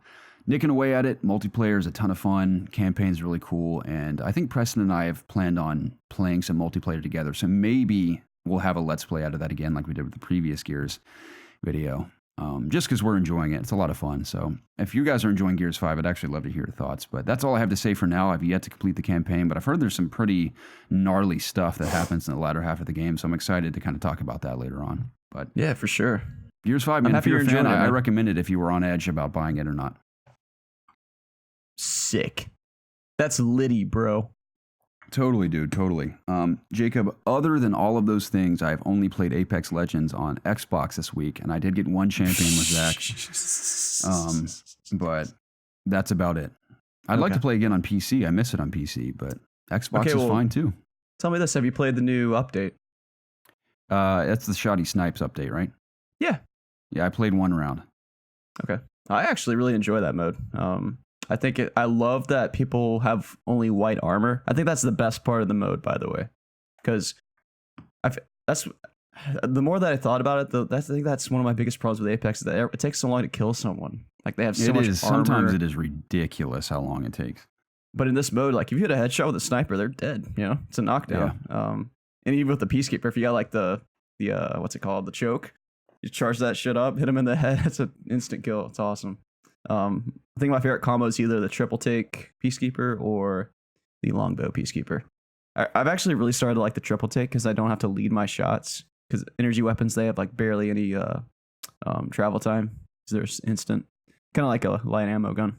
nicking away at it, multiplayer is a ton of fun. Campaign's really cool. And I think Preston and I have planned on playing some multiplayer together. So maybe we'll have a Let's Play out of that again, like we did with the previous Gears video. Just because we're enjoying it. It's a lot of fun. So if you guys are enjoying Gears 5, I'd actually love to hear your thoughts. But that's all I have to say for now. I've yet to complete the campaign, but I've heard there's some pretty gnarly stuff that happens in the latter half of the game. So I'm excited to kind of talk about that later on. But yeah, for sure. Gears 5, man, if you're a fan, I recommend it if you were on edge about buying it or not. Sick. That's litty, bro. Totally, dude. Totally. Jacob, other than all of those things, I've only played Apex Legends on Xbox this week, and I did get one champion with Zach. But that's about it. I'd like to play again on PC. I miss it on PC, but Xbox is fine too. Tell me this: have you played the new update? That's the Shoddy Snipes update, right? Yeah. Yeah, I played one round. Okay. I actually really enjoy that mode. I think I love that people have only white armor. I think that's the best part of the mode, by the way, because that's the more that I thought about it, I think that's one of my biggest problems with Apex is that it takes so long to kill someone. Like they have so much armor. Sometimes it is ridiculous how long it takes. But in this mode, like if you hit a headshot with a sniper, they're dead. You know, it's a knockdown. Yeah. And even with the Peacekeeper, if you got like the what's it called, the choke, you charge that shit up, hit him in the head, it's an instant kill. It's awesome. I think my favorite combo is either the triple take Peacekeeper or the longbow Peacekeeper. I've actually really started to like the triple take because I don't have to lead my shots. Because energy weapons, they have like barely any travel time. So there's instant, kind of like a light ammo gun.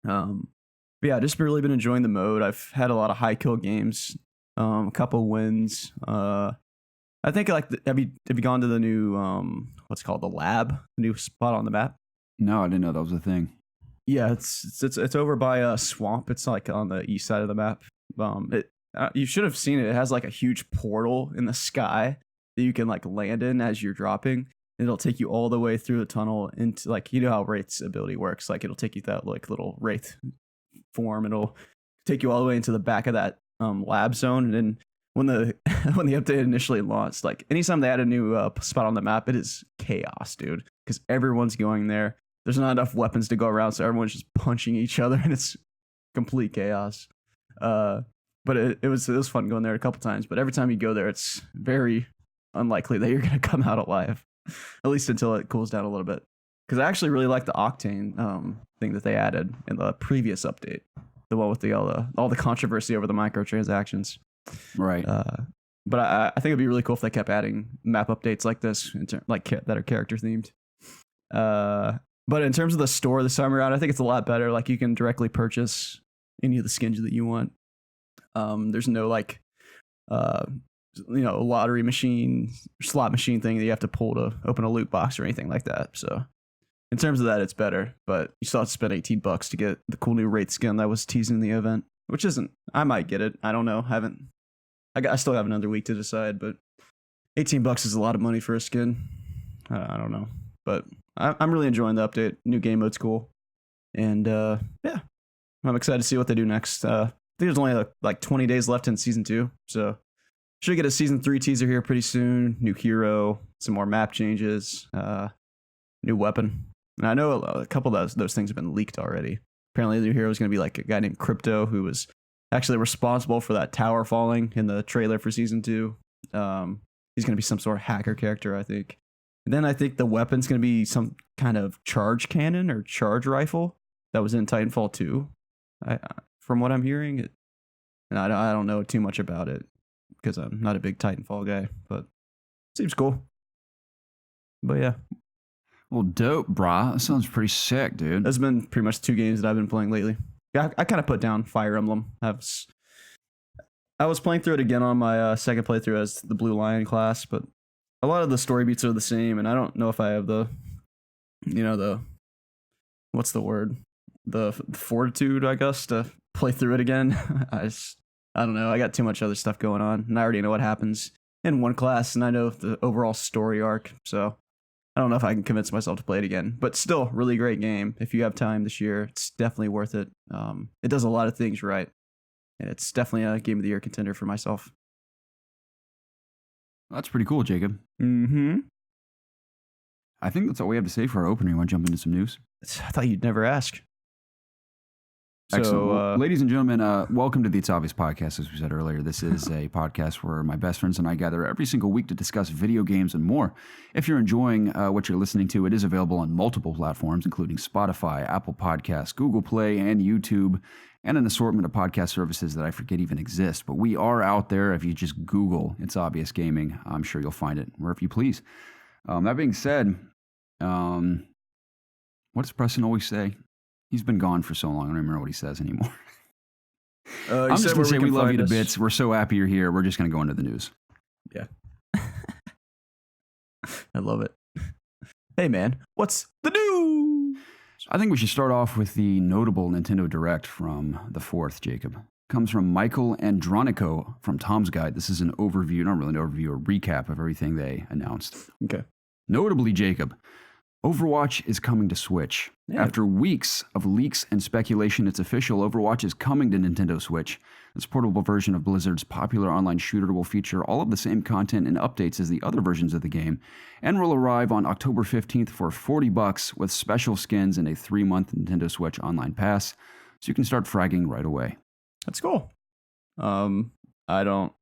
But yeah, just really been enjoying the mode. I've had a lot of high kill games, a couple wins. I think like have you gone to the new what's it called, the lab, the new spot on the map? No, I didn't know that was a thing. Yeah, it's over by a swamp. It's like on the east side of the map. You should have seen it. It has like a huge portal in the sky that you can like land in as you're dropping. It'll take you all the way through the tunnel into like, you know how Wraith's ability works. Like it'll take you that like little Wraith form. It'll take you all the way into the back of that lab zone. And then when the update initially launched, like anytime they add a new spot on the map, it is chaos, dude. Because everyone's going there. There's not enough weapons to go around, so everyone's just punching each other, and it's complete chaos. But it was fun going there a couple times. But every time you go there, it's very unlikely that you're going to come out alive, at least until it cools down a little bit. Because I actually really like the Octane thing that they added in the previous update, the one with all the controversy over the microtransactions. Right. But I think it'd be really cool if they kept adding map updates like this, that are character themed. But in terms of the store this time around, I think it's a lot better. Like you can directly purchase any of the skins that you want. There's no like lottery machine, slot machine thing that you have to pull to open a loot box or anything like that. So in terms of that, it's better, but you still have to spend $18 to get the cool new Wraith skin that was teasing the event, which isn't, I might get it. I don't know. I still have another week to decide, but $18 is a lot of money for a skin. I don't know, but I'm really enjoying the update. New game mode's cool. And yeah, I'm excited to see what they do next. I think there's only like 20 days left in season 2, so should get a season 3 teaser here pretty soon. New hero, some more map changes, new weapon. And I know a couple of those things have been leaked already. Apparently, the new hero is going to be like a guy named Crypto, who was actually responsible for that tower falling in the trailer for season 2. He's going to be some sort of hacker character, I think. And then I think the weapon's going to be some kind of charge cannon or charge rifle that was in Titanfall 2. From what I'm hearing, and I don't know too much about it because I'm not a big Titanfall guy, but it seems cool. But yeah. Well, dope, brah. That sounds pretty sick, dude. That's been pretty much 2 games that I've been playing lately. Yeah, I kind of put down Fire Emblem. I was playing through it again on my second playthrough as the Blue Lion class, but a lot of the story beats are the same, and I don't know if I have the what's the word? The fortitude, I guess, to play through it again. I don't know. I got too much other stuff going on, and I already know what happens in one class, and I know the overall story arc, so I don't know if I can convince myself to play it again. But still, really great game. If you have time this year, it's definitely worth it. It does a lot of things right, and it's definitely a Game of the Year contender for myself. That's pretty cool, Jacob. Mm-hmm. I think that's all we have to say for our opener. You want to jump into some news? I thought you'd never ask. Excellent. So, well, ladies and gentlemen, welcome to the It's Obvious podcast. As we said earlier, this is a podcast where my best friends and I gather every single week to discuss video games and more. If you're enjoying what you're listening to, it is available on multiple platforms, including Spotify, Apple Podcasts, Google Play, and YouTube, and an assortment of podcast services that I forget even exist. But we are out there. If you just Google It's Obvious Gaming, I'm sure you'll find it wherever you please. That being said, what does Preston always say? He's been gone for so long, I don't remember what he says anymore. I'm just going to say we love you to bits. We're so happy you're here. We're just going to go into the news. Yeah. I love it. Hey, man, what's the news? I think we should start off with the notable Nintendo Direct from the 4th, Jacob. comes from Michael Andronico from Tom's Guide. This is an overview, not really an overview, a recap of everything they announced. Okay. Notably, Jacob, Overwatch is coming to Switch. Yeah. After weeks of leaks and speculation, it's official. Overwatch is coming to Nintendo Switch. This portable version of Blizzard's popular online shooter will feature all of the same content and updates as the other versions of the game, and will arrive on October 15th for $40 with special skins and a 3-month Nintendo Switch online pass, so you can start fragging right away. That's cool. I don't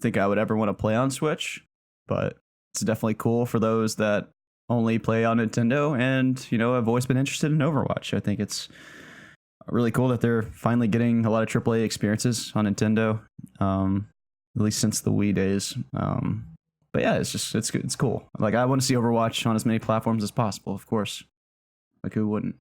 think I would ever want to play on Switch, but it's definitely cool for those that only play on Nintendo and, have always been interested in Overwatch. I think it's really cool that they're finally getting a lot of AAA experiences on Nintendo, at least since the Wii days. But yeah, it's cool. Like, I want to see Overwatch on as many platforms as possible, of course. Like, who wouldn't?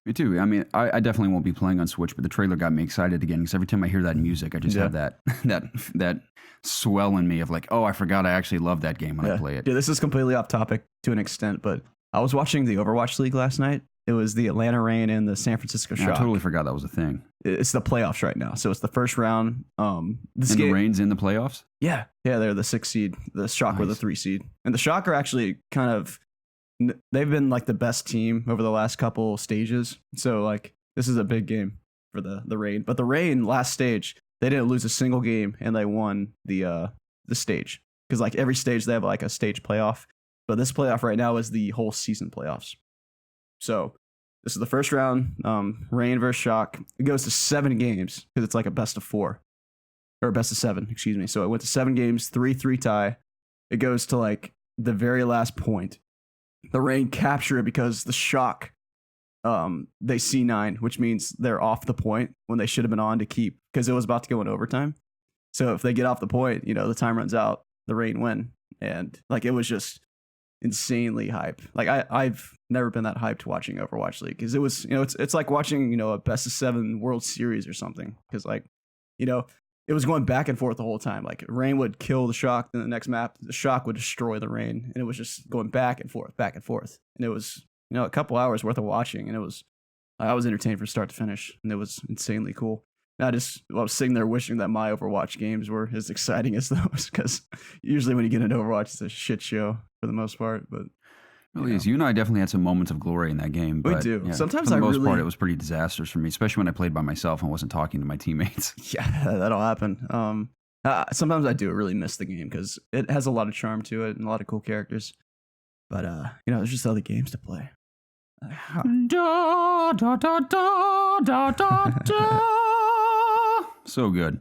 Me too. I mean, I definitely won't be playing on Switch, but the trailer got me excited again because every time I hear that music, I just have that swell in me of like, oh, I forgot I actually love that game when I play it. Yeah, this is completely off topic to an extent, but I was watching the Overwatch League last night. It was the Atlanta Reign and the San Francisco Shock. I totally forgot that was a thing. It's the playoffs right now, so it's the first round. The Reign's in the playoffs? Yeah, they're the 6 seed. The Shock were the 3 seed, and the Shock are actually they've been like the best team over the last couple stages. So like, this is a big game for the Reign. But the Reign last stage, they didn't lose a single game and they won the stage, because like every stage they have like a stage playoff. But this playoff right now is the whole season playoffs. So this is the first round, Reign versus Shock. It goes to 7 games because it's like a best of 4 or best of 7, excuse me. So it went to 7 games, 3-3 tie. It goes to like the very last point. The Reign capture it because the Shock, they C9, which means they're off the point when they should have been on to keep, because it was about to go in overtime. So if they get off the point, the time runs out, the Reign win. And like, it was just insanely hype. Like, I've never been that hyped watching Overwatch League, because it was, it's like watching, a best of 7 World Series or something. Because like, it was going back and forth the whole time. Like, Reign would kill the Shock, then the next map, the Shock would destroy the Reign, and it was just going back and forth, and it was, a couple hours worth of watching, and I was entertained from start to finish, and it was insanely cool. And I was sitting there wishing that my Overwatch games were as exciting as those, because usually when you get into Overwatch, it's a shit show for the most part. But really is. You and I definitely had some moments of glory in that game. But, we do. Yeah, sometimes for the most part, it was pretty disastrous for me, especially when I played by myself and wasn't talking to my teammates. Yeah, that'll happen. Sometimes I do really miss the game because it has a lot of charm to it and a lot of cool characters. But there's just other games to play. Da, da, da, da, da, da, da. So good.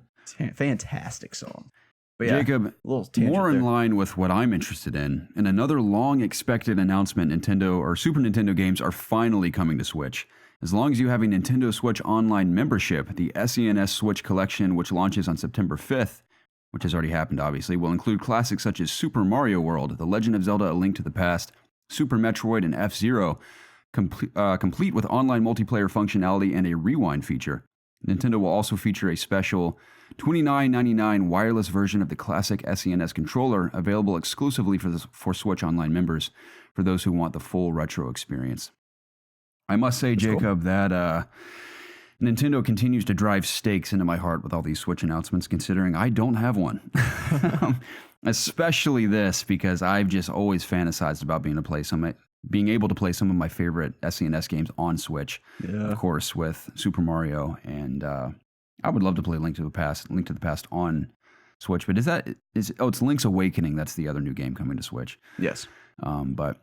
Fantastic song. But yeah, Jacob, more in line with what I'm interested in another long-expected announcement, Nintendo or Super Nintendo games are finally coming to Switch. As long as you have a Nintendo Switch Online membership, the SNES Switch Collection, which launches on September 5th, which has already happened obviously, will include classics such as Super Mario World, The Legend of Zelda: A Link to the Past, Super Metroid, and F-Zero, complete with online multiplayer functionality and a rewind feature. Nintendo will also feature a special $29.99 wireless version of the classic SNES controller, available exclusively for Switch Online members, for those who want the full retro experience. I must say, that's Jacob, cool. That Nintendo continues to drive stakes into my heart with all these Switch announcements, considering I don't have one. Especially this, because I've just always fantasized about being able to play some of my favorite SNES games on Switch. Yeah. Of course, with Super Mario, and I would love to play Link to the Past on Switch. But it's Link's Awakening. That's the other new game coming to Switch. Yes. But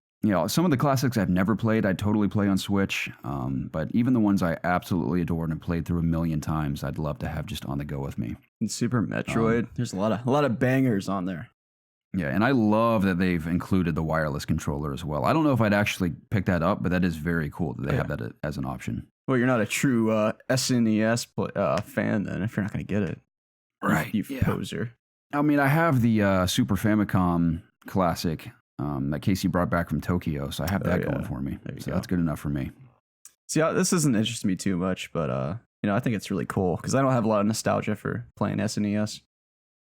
some of the classics I've never played, I'd totally play on Switch. But even the ones I absolutely adored and played through a million times, I'd love to have just on the go with me. And Super Metroid, there's a lot of bangers on there. Yeah, and I love that they've included the wireless controller as well. I don't know if I'd actually pick that up, but that is very cool that they have that as an option. Well, you're not a true SNES fan then if you're not going to get it. Right. You poser. I mean, I have the Super Famicom Classic that Casey brought back from Tokyo, so I have that going for me. So that's good enough for me. See, this doesn't interest me too much, but I think it's really cool because I don't have a lot of nostalgia for playing SNES.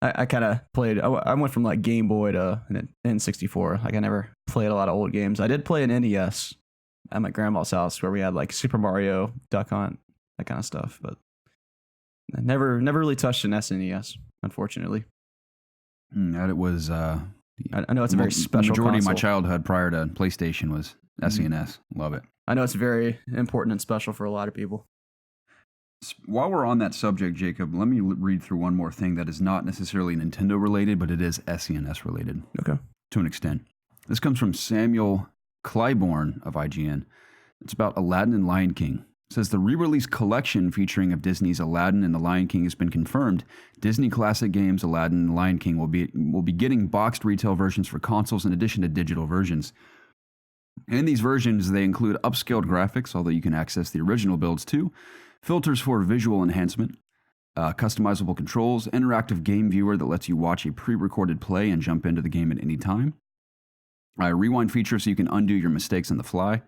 I kind of played, I went from like Game Boy to an N64. Like, I never played a lot of old games. I did play an NES at my grandma's house where we had like Super Mario, Duck Hunt, that kind of stuff. But I never really touched an SNES, unfortunately. That it was. I know it's a very special majority console. of my childhood prior to PlayStation was SNES. Love it. I know it's very important and special for a lot of people. While we're on that subject, Jacob, let me read through one more thing that is not necessarily Nintendo related, but it is SNES related. Okay. To an extent. This comes from Samuel Clybourne of IGN. It's about Aladdin and Lion King. It says the re-release collection featuring of Disney's Aladdin and the Lion King has been confirmed. Disney classic games Aladdin and Lion King will be getting boxed retail versions for consoles in addition to digital versions. In these versions, they include upscaled graphics, although you can access the original builds too, filters for visual enhancement, customizable controls, interactive game viewer that lets you watch a pre-recorded play and jump into the game at any time, a rewind feature so you can undo your mistakes on the fly.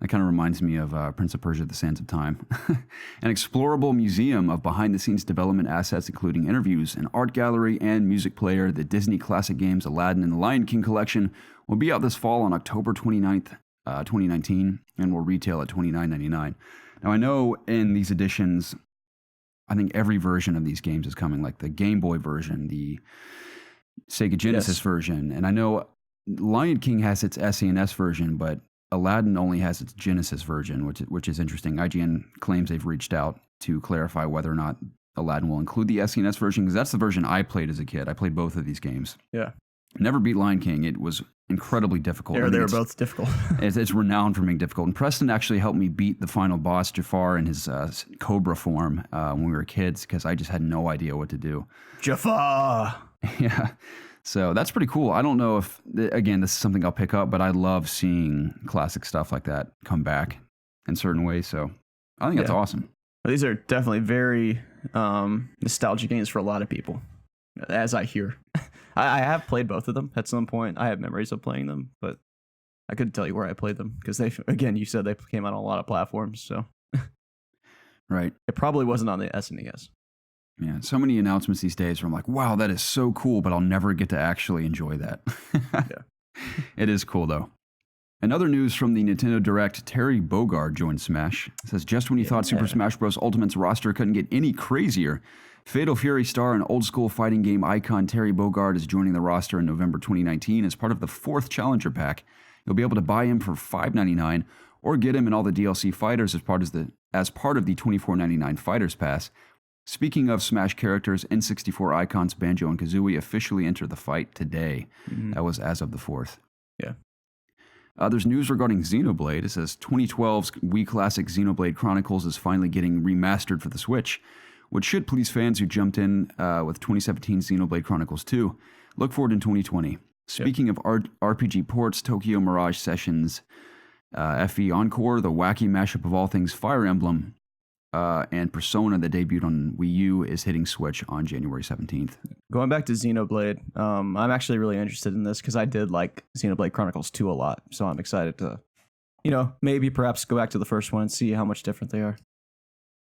That kind of reminds me of Prince of Persia: The Sands of Time. An explorable museum of behind-the-scenes development assets, including interviews, an art gallery, and music player. The Disney classic games Aladdin and the Lion King collection will be out this fall on October 29th, 2019, and will retail at $29.99. Now, I know in these editions, I think every version of these games is coming, like the Game Boy version, the Sega Genesis version, and I know Lion King has its SNES version, but Aladdin only has its Genesis version, which is interesting. IGN claims they've reached out to clarify whether or not Aladdin will include the SNES version, because that's the version I played as a kid. I played both of these games. Yeah. Never beat Lion King. It was incredibly difficult. They were both difficult. It's renowned for being difficult. And Preston actually helped me beat the final boss, Jafar, in his Cobra form when we were kids, because I just had no idea what to do. Jafar! Yeah. So that's pretty cool. I don't know if, again, this is something I'll pick up, but I love seeing classic stuff like that come back in certain ways. So I think that's awesome. These are definitely very nostalgic games for a lot of people, as I hear. I have played both of them at some point. I have memories of playing them, but I couldn't tell you where I played them because again, you said they came out on a lot of platforms. So right. It probably wasn't on the SNES. Yeah, so many announcements these days where I'm like, wow, that is so cool, but I'll never get to actually enjoy that. Yeah. It is cool, though. Another news from the Nintendo Direct, Terry Bogard joined Smash. It says, just when you thought Super Smash Bros. Ultimate's roster couldn't get any crazier, Fatal Fury star and old-school fighting game icon Terry Bogard is joining the roster in November 2019 as part of the 4th Challenger Pack. You'll be able to buy him for $5.99 or get him in all the DLC fighters as part of the $24.99 Fighters Pass. Speaking of Smash characters, N64 icons Banjo and Kazooie officially enter the fight today. Mm-hmm. That was as of the 4th. Yeah. There's news regarding Xenoblade. It says 2012's Wii Classic Xenoblade Chronicles is finally getting remastered for the Switch, which should please fans who jumped in with 2017 Xenoblade Chronicles 2. Look forward in 2020. Speaking of RPG ports, Tokyo Mirage Sessions, FE Encore, the wacky mashup of all things Fire Emblem, and Persona that debuted on Wii U is hitting Switch on January 17th. Going back to Xenoblade, I'm actually really interested in this because I did like Xenoblade Chronicles 2 a lot. So I'm excited to, maybe perhaps go back to the first one and see how much different they are.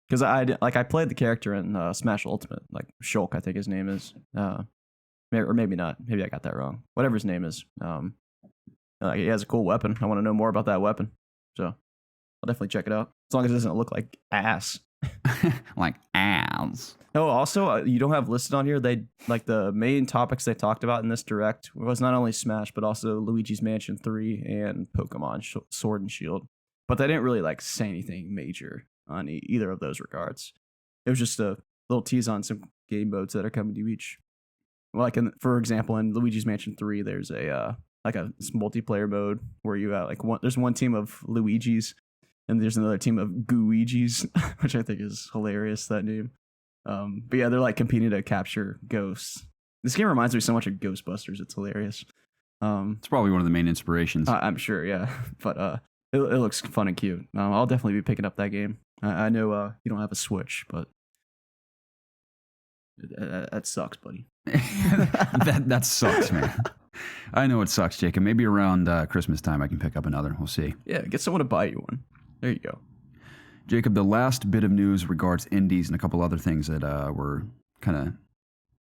Because I played the character in Smash Ultimate, like Shulk, I think his name is. Or maybe not. Maybe I got that wrong. Whatever his name is. He has a cool weapon. I want to know more about that weapon. So I'll definitely check it out. As long as it doesn't look like ass. Like ass. Oh, also, you don't have listed on here. They the main topics they talked about in this direct was not only Smash, but also Luigi's Mansion 3 and Pokemon Sword and Shield. But they didn't really say anything major on either of those regards. It was just a little tease on some game modes that are coming to each. For example, in Luigi's Mansion 3, there's a multiplayer mode where you have there's one team of Luigi's and there's another team of Gooigi's, which I think is hilarious, that name. But yeah, they're competing to capture ghosts. This game reminds me so much of Ghostbusters. It's hilarious. It's probably one of the main inspirations. I'm sure, yeah. But it looks fun and cute. I'll definitely be picking up that game. I know you don't have a Switch, but that sucks, buddy. that sucks, man. I know it sucks, Jacob. Maybe around Christmas time I can pick up another. We'll see. Yeah, get someone to buy you one. There you go. Jacob, the last bit of news regards indies and a couple other things that were kind of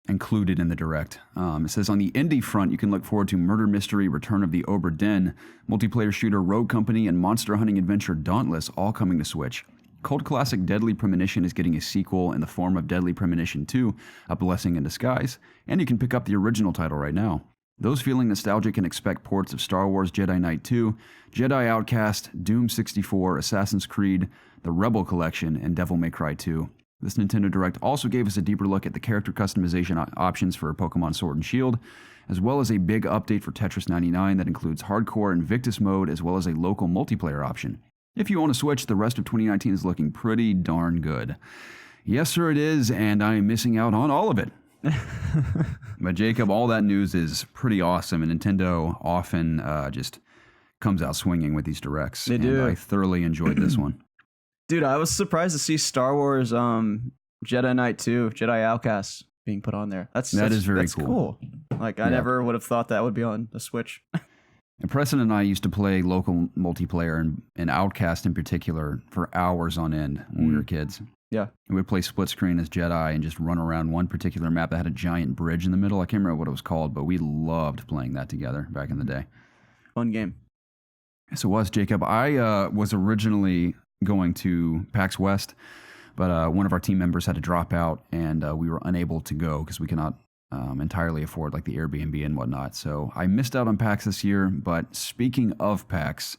included in the direct. It says on the indie front, you can look forward to Murder Mystery, Return of the Obra Dinn, multiplayer shooter Rogue Company, and monster hunting adventure Dauntless all coming to Switch. Cult classic Deadly Premonition is getting a sequel in the form of Deadly Premonition 2, A Blessing in Disguise, and you can pick up the original title right now. Those feeling nostalgic can expect ports of Star Wars Jedi Knight 2, Jedi Outcast, Doom 64, Assassin's Creed, the Rebel Collection, and Devil May Cry 2. This Nintendo Direct also gave us a deeper look at the character customization options for Pokemon Sword and Shield, as well as a big update for Tetris 99 that includes hardcore Invictus mode as well as a local multiplayer option. If you own a Switch, the rest of 2019 is looking pretty darn good. Yes, sir, it is, and I am missing out on all of it. But Jacob, all that news is pretty awesome, and Nintendo often just comes out swinging with these directs. They do. I thoroughly enjoyed this one. Dude, I was surprised to see Star Wars Jedi Knight 2, Jedi Outcast being put on there. That is very cool. Like, I never would have thought that would be on the Switch. And Preston and I used to play local multiplayer and Outcast in particular for hours on end when we were kids. Yeah. And we'd play split screen as Jedi and just run around one particular map that had a giant bridge in the middle. I can't remember what it was called, but we loved playing that together back in the day. Fun game. Yes, it was, Jacob. I was originally going to PAX West, but one of our team members had to drop out, and we were unable to go because we cannot entirely afford like the Airbnb and whatnot. So I missed out on PAX this year. But speaking of PAX,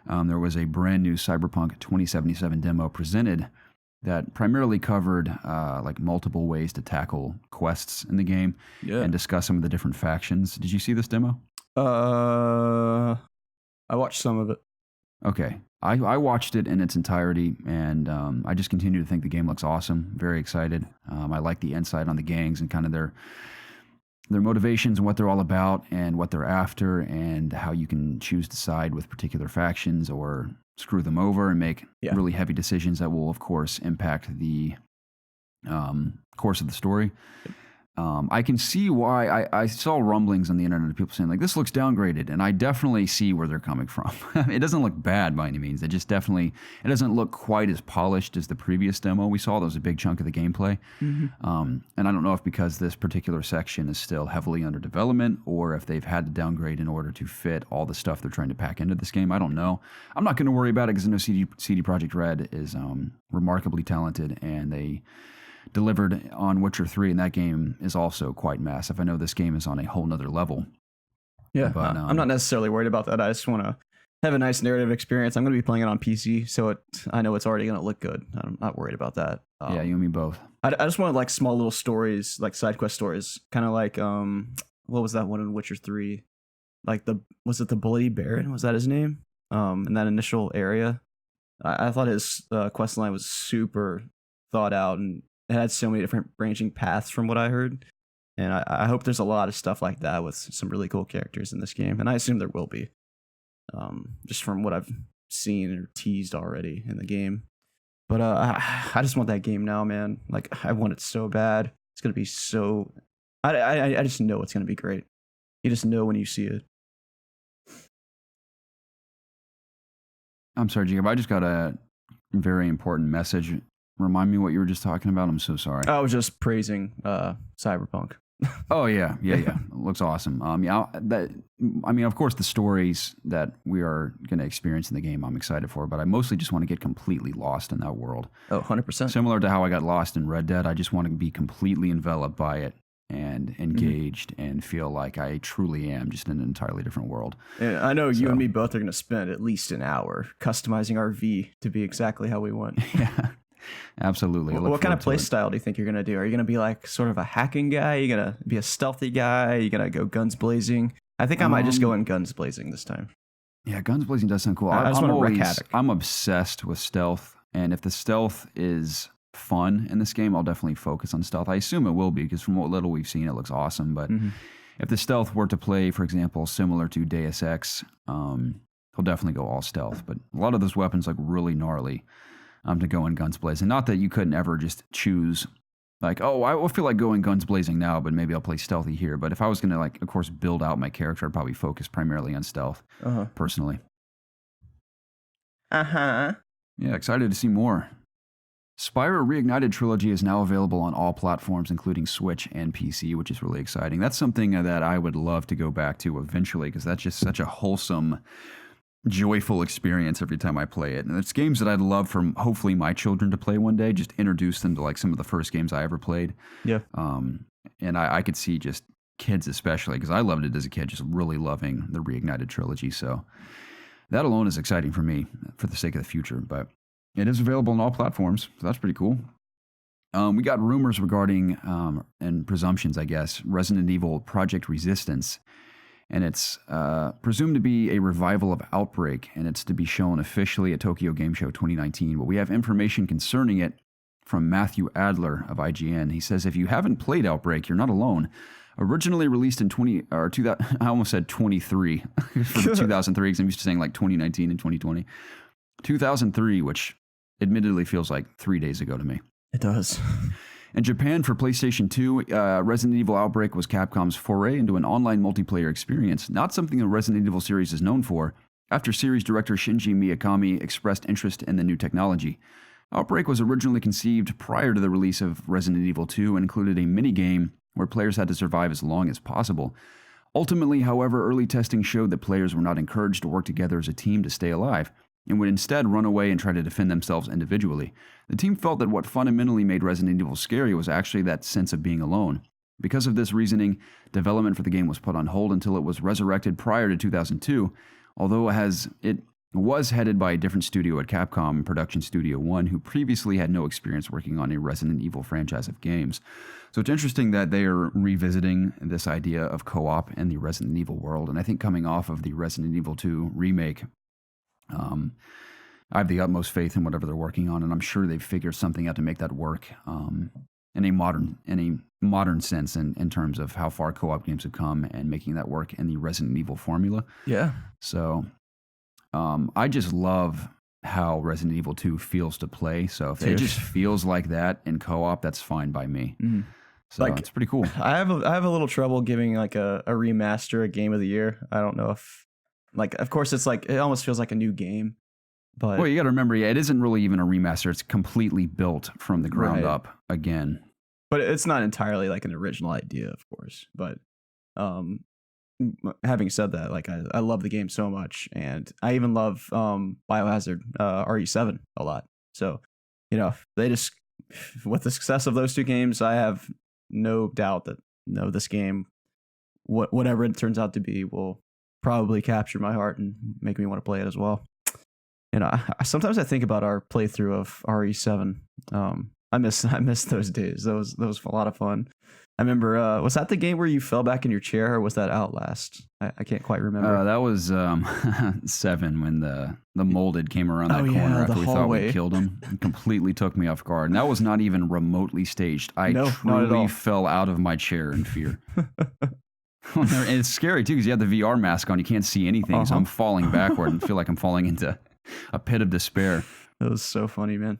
there was a brand new Cyberpunk 2077 demo presented that primarily covered like multiple ways to tackle quests in the game and discuss some of the different factions. Did you see this demo? I watched some of it. Okay. I watched it in its entirety, and I just continue to think the game looks awesome. Very excited. I like the insight on the gangs and kind of their motivations and what they're all about and what they're after and how you can choose to side with particular factions or screw them over and make really heavy decisions that will, of course, impact the course of the story. I can see why. I saw rumblings on the internet of people saying, like, this looks downgraded, and I definitely see where they're coming from. It doesn't look bad by any means. It just definitely, it doesn't look quite as polished as the previous demo we saw. That was a big chunk of the gameplay. And I don't know if because this particular section is still heavily under development or if they've had to downgrade in order to fit all the stuff they're trying to pack into this game. I don't know. I'm not going to worry about it because I know CD Projekt Red is remarkably talented, and they delivered on Witcher 3, and that game is also quite massive. I know this game is on a whole nother level. Yeah, but I'm not necessarily worried about that. I just want to have a nice narrative experience. I'm going to be playing it on PC, so I know it's already going to look good. I'm not worried about that. Yeah, you and me both. I just wanted like small little stories, like side quest stories, kind of like what was that one in Witcher 3? Like was it the Bloody Baron? Was that his name? In that initial area, I thought his quest line was super thought out, and it had so many different branching paths from what I heard. And I hope there's a lot of stuff like that with some really cool characters in this game. And I assume there will be, just from what I've seen or teased already in the game. But I just want that game now, man. Like, I want it so bad. It's going to be so... I just know it's going to be great. You just know when you see it. I'm sorry, Jacob. I just got a very important message. Remind me what you were just talking about. I'm so sorry. I was just praising Cyberpunk. Oh yeah. It looks awesome. Of course, the stories that we are going to experience in the game, I'm excited for. But I mostly just want to get completely lost in that world. Oh, 100%. Similar to how I got lost in Red Dead, I just want to be completely enveloped by it and engaged and feel like I truly am just in an entirely different world. Yeah, I know you and me both are going to spend at least an hour customizing our V to be exactly how we want. Yeah. Absolutely. What kind of play style do you think you're going to do? Are you going to be like sort of a hacking guy? Are you going to be a stealthy guy? Are you going to go guns blazing? I think I might just go in guns blazing this time. Yeah, guns blazing does sound cool. I just want to wreak havoc. I'm obsessed with stealth, and if the stealth is fun in this game, I'll definitely focus on stealth. I assume it will be, because from what little we've seen, it looks awesome. But if the stealth were to play, for example, similar to Deus Ex, he'll definitely go all stealth. But a lot of those weapons look really gnarly. To go in guns blazing. Not that you couldn't ever just choose, like, oh, I feel like going guns blazing now, but maybe I'll play stealthy here. But if I was going to, like, of course, build out my character, I'd probably focus primarily on stealth, personally. Yeah, excited to see more. Spyro Reignited Trilogy is now available on all platforms, including Switch and PC, which is really exciting. That's something that I would love to go back to eventually, because that's just such a wholesome joyful experience every time I play it. And it's games that I'd love for hopefully my children to play one day, just introduce them to like some of the first games I ever played. Yeah. And I could see just kids especially, because I loved it as a kid, just really loving the Reignited trilogy. So that alone is exciting for me for the sake of the future. But it is available on all platforms, so that's pretty cool. We got rumors regarding, and presumptions, I guess, Resident Evil Project Resistance. And it's presumed to be a revival of Outbreak, and it's to be shown officially at Tokyo Game Show 2019. But we have information concerning it from Matthew Adler of IGN. He says, if you haven't played Outbreak, you're not alone. Originally released in 2000, I almost said 23 for 2003, because I'm used to saying like 2019 and 2020. 2003, which admittedly feels like 3 days ago to me. It does. In Japan, for PlayStation 2, Resident Evil Outbreak was Capcom's foray into an online multiplayer experience, not something the Resident Evil series is known for, after series director Shinji Mikami expressed interest in the new technology. Outbreak was originally conceived prior to the release of Resident Evil 2 and included a minigame where players had to survive as long as possible. Ultimately, however, early testing showed that players were not encouraged to work together as a team to stay alive, and would instead run away and try to defend themselves individually. The team felt that what fundamentally made Resident Evil scary was actually that sense of being alone. Because of this reasoning, development for the game was put on hold until it was resurrected prior to 2002, although it was headed by a different studio at Capcom, Production Studio One, who previously had no experience working on a Resident Evil franchise of games. So it's interesting that they are revisiting this idea of co-op in the Resident Evil world, and I think coming off of the Resident Evil 2 remake, I have the utmost faith in whatever they're working on, and I'm sure they've figured something out to make that work in a modern sense in terms of how far co-op games have come and making that work in the Resident Evil formula. Yeah. So I just love how Resident Evil 2 feels to play. So if it just feels like that in co-op, that's fine by me. Mm-hmm. So it's pretty cool. I have a little trouble giving like a remaster a game of the year. I don't know if, like, of course it's like, it almost feels like a new game, but well, you got to remember, it isn't really even a remaster. It's completely built from the ground up again. But it's not entirely like an original idea, of course. But having said that, like I love the game so much, and I even love Biohazard RE7 a lot. So, you know, they just, with the success of those two games, I have no doubt that this game, whatever it turns out to be, will probably capture my heart and make me want to play it as well. You know, sometimes I think about our playthrough of RE7. I miss those days. That was a lot of fun. I remember, was that the game where you fell back in your chair, or was that Outlast? I can't quite remember. That was 7, when the molded came around that corner after we thought we killed him. It completely took me off guard. And that was not even remotely staged. I truly fell out of my chair in fear. And it's scary too, because you have the VR mask on. You can't see anything, so I'm falling backward and feel like I'm falling into a pit of despair. That was so funny, man.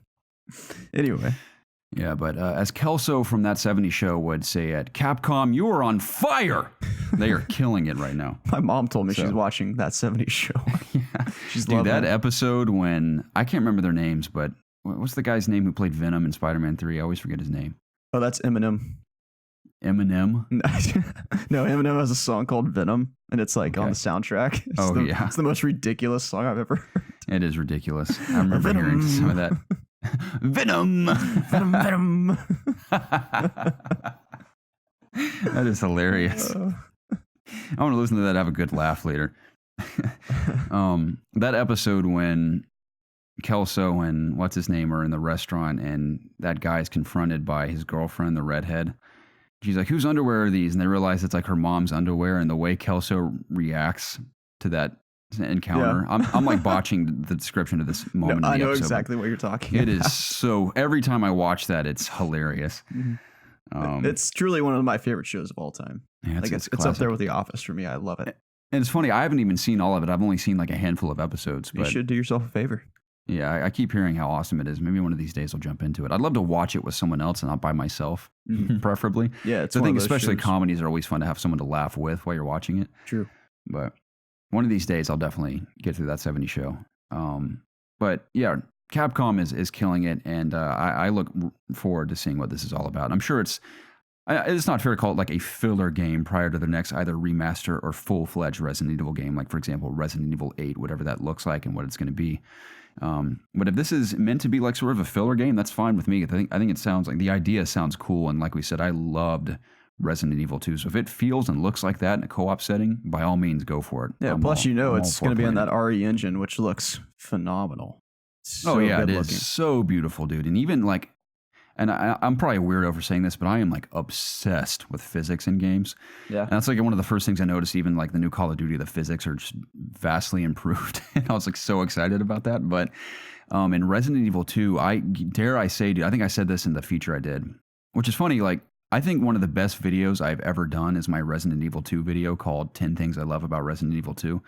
Anyway. Yeah, but as Kelso from That 70s Show would say at Capcom, you are on fire! They are killing it right now. My mom told me she's watching That 70s Show. Yeah. She's Dude, that episode when, I can't remember their names, but what's the guy's name who played Venom in Spider-Man 3? I always forget his name. Oh, that's Eminem. Eminem? No, Eminem has a song called Venom, and it's like on the soundtrack. It's the most ridiculous song I've ever heard. It is ridiculous. I remember hearing some of that. Venom! Venom! That is hilarious. I want to listen to that, have a good laugh later. That episode when Kelso and what's his name are in the restaurant, and that guy is confronted by his girlfriend, the redhead. She's like, whose underwear are these? And they realize it's like her mom's underwear, and the way Kelso reacts to that encounter. Yeah. I'm like botching the description of this moment in the episode. I know exactly what you're talking about. It is so, every time I watch that, it's hilarious. Mm-hmm. It's truly one of my favorite shows of all time. Yeah, it's up there with The Office for me. I love it. And it's funny, I haven't even seen all of it. I've only seen like a handful of episodes. But you should do yourself a favor. Yeah, I keep hearing how awesome it is. Maybe one of these days I'll jump into it. I'd love to watch it with someone else and not by myself, preferably. Yeah, I think especially comedies are always fun to have someone to laugh with while you're watching it. True. But one of these days I'll definitely get through That 70s Show. But yeah, Capcom is killing it, and I look forward to seeing what this is all about. I'm sure it's It's not fair to call it like a filler game prior to the next either remaster or full-fledged Resident Evil game, like, for example, Resident Evil 8, whatever that looks like and what it's going to be. But if this is meant to be like sort of a filler game, that's fine with me. I think it sounds like the idea sounds cool. And like we said, I loved Resident Evil 2. So if it feels and looks like that in a co-op setting, by all means, go for it. Yeah, plus it's going to be on that RE engine, which looks phenomenal. So it is so beautiful, dude. And even like, and I'm probably a weirdo for saying this, but I am like obsessed with physics in games. Yeah. And that's like one of the first things I noticed, even like the new Call of Duty, the physics are just vastly improved. And I was like so excited about that. But in Resident Evil 2, dare I say, dude, I think I said this in the feature I did, which is funny. Like, I think one of the best videos I've ever done is my Resident Evil 2 video called 10 Things I Love About Resident Evil 2.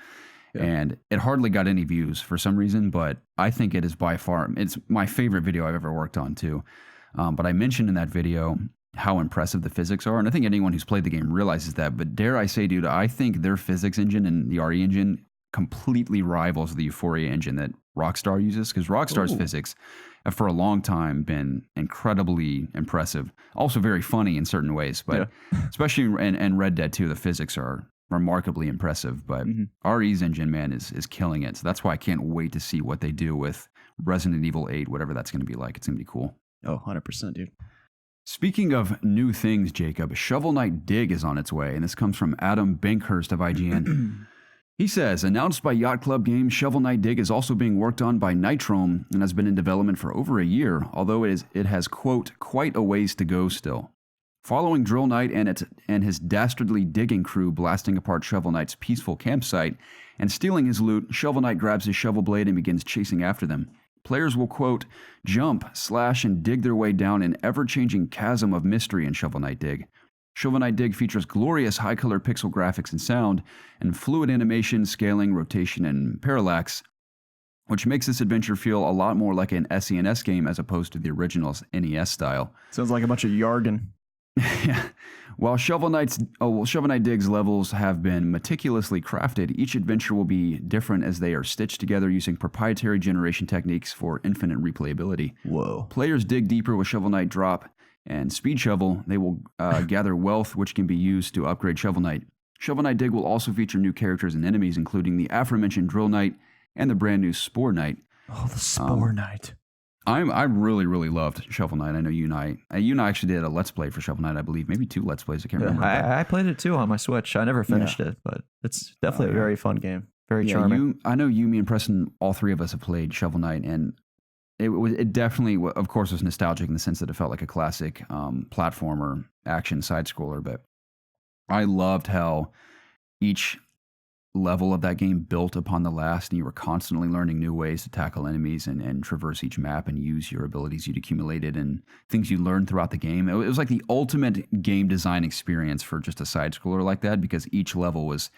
Yeah. And it hardly got any views for some reason, but I think it is by far, it's my favorite video I've ever worked on too. But I mentioned in that video how impressive the physics are. And I think anyone who's played the game realizes that. But dare I say, dude, I think their physics engine and the RE engine completely rivals the Euphoria engine that Rockstar uses. Because Rockstar's physics have for a long time been incredibly impressive. Also very funny in certain ways. But especially in Red Dead 2, the physics are remarkably impressive. But RE's engine, man, is killing it. So that's why I can't wait to see what they do with Resident Evil 8, whatever that's going to be like. It's going to be cool. Oh, 100%, dude. Speaking of new things, Jacob, Shovel Knight Dig is on its way, and this comes from Adam Bankhurst of IGN. He says, announced by Yacht Club Games, Shovel Knight Dig is also being worked on by Nitrome and has been in development for over a year, although it has, quote, quite a ways to go still. Following Drill Knight and his dastardly digging crew blasting apart Shovel Knight's peaceful campsite and stealing his loot, Shovel Knight grabs his shovel blade and begins chasing after them. Players will, quote, jump, slash, and dig their way down an ever-changing chasm of mystery in Shovel Knight Dig. Shovel Knight Dig features glorious high-color pixel graphics and sound, and fluid animation, scaling, rotation, and parallax, which makes this adventure feel a lot more like an SNES game as opposed to the original NES style. Sounds like a bunch of jargon. Yeah. While Shovel Knight Dig's levels have been meticulously crafted, each adventure will be different as they are stitched together using proprietary generation techniques for infinite replayability. Whoa. Players dig deeper with Shovel Knight Drop and Speed Shovel. They will gather wealth, which can be used to upgrade Shovel Knight. Shovel Knight Dig will also feature new characters and enemies, including the aforementioned Drill Knight and the brand new Spore Knight. Oh, the Spore Knight. I really, really loved Shovel Knight. I know you and I actually did a Let's Play for Shovel Knight, I believe. Maybe 2 Let's Plays. I can't remember. I played it too on my Switch. I never finished it, but it's definitely a very fun game. Very charming. I know you, me, and Preston, all 3 of us have played Shovel Knight, and it definitely, of course, was nostalgic in the sense that it felt like a classic platformer action side-scroller, but I loved how each level of that game built upon the last, and you were constantly learning new ways to tackle enemies and traverse each map and use your abilities you'd accumulated and things you learned throughout the game. It was like the ultimate game design experience for just a side scroller like that, because each level was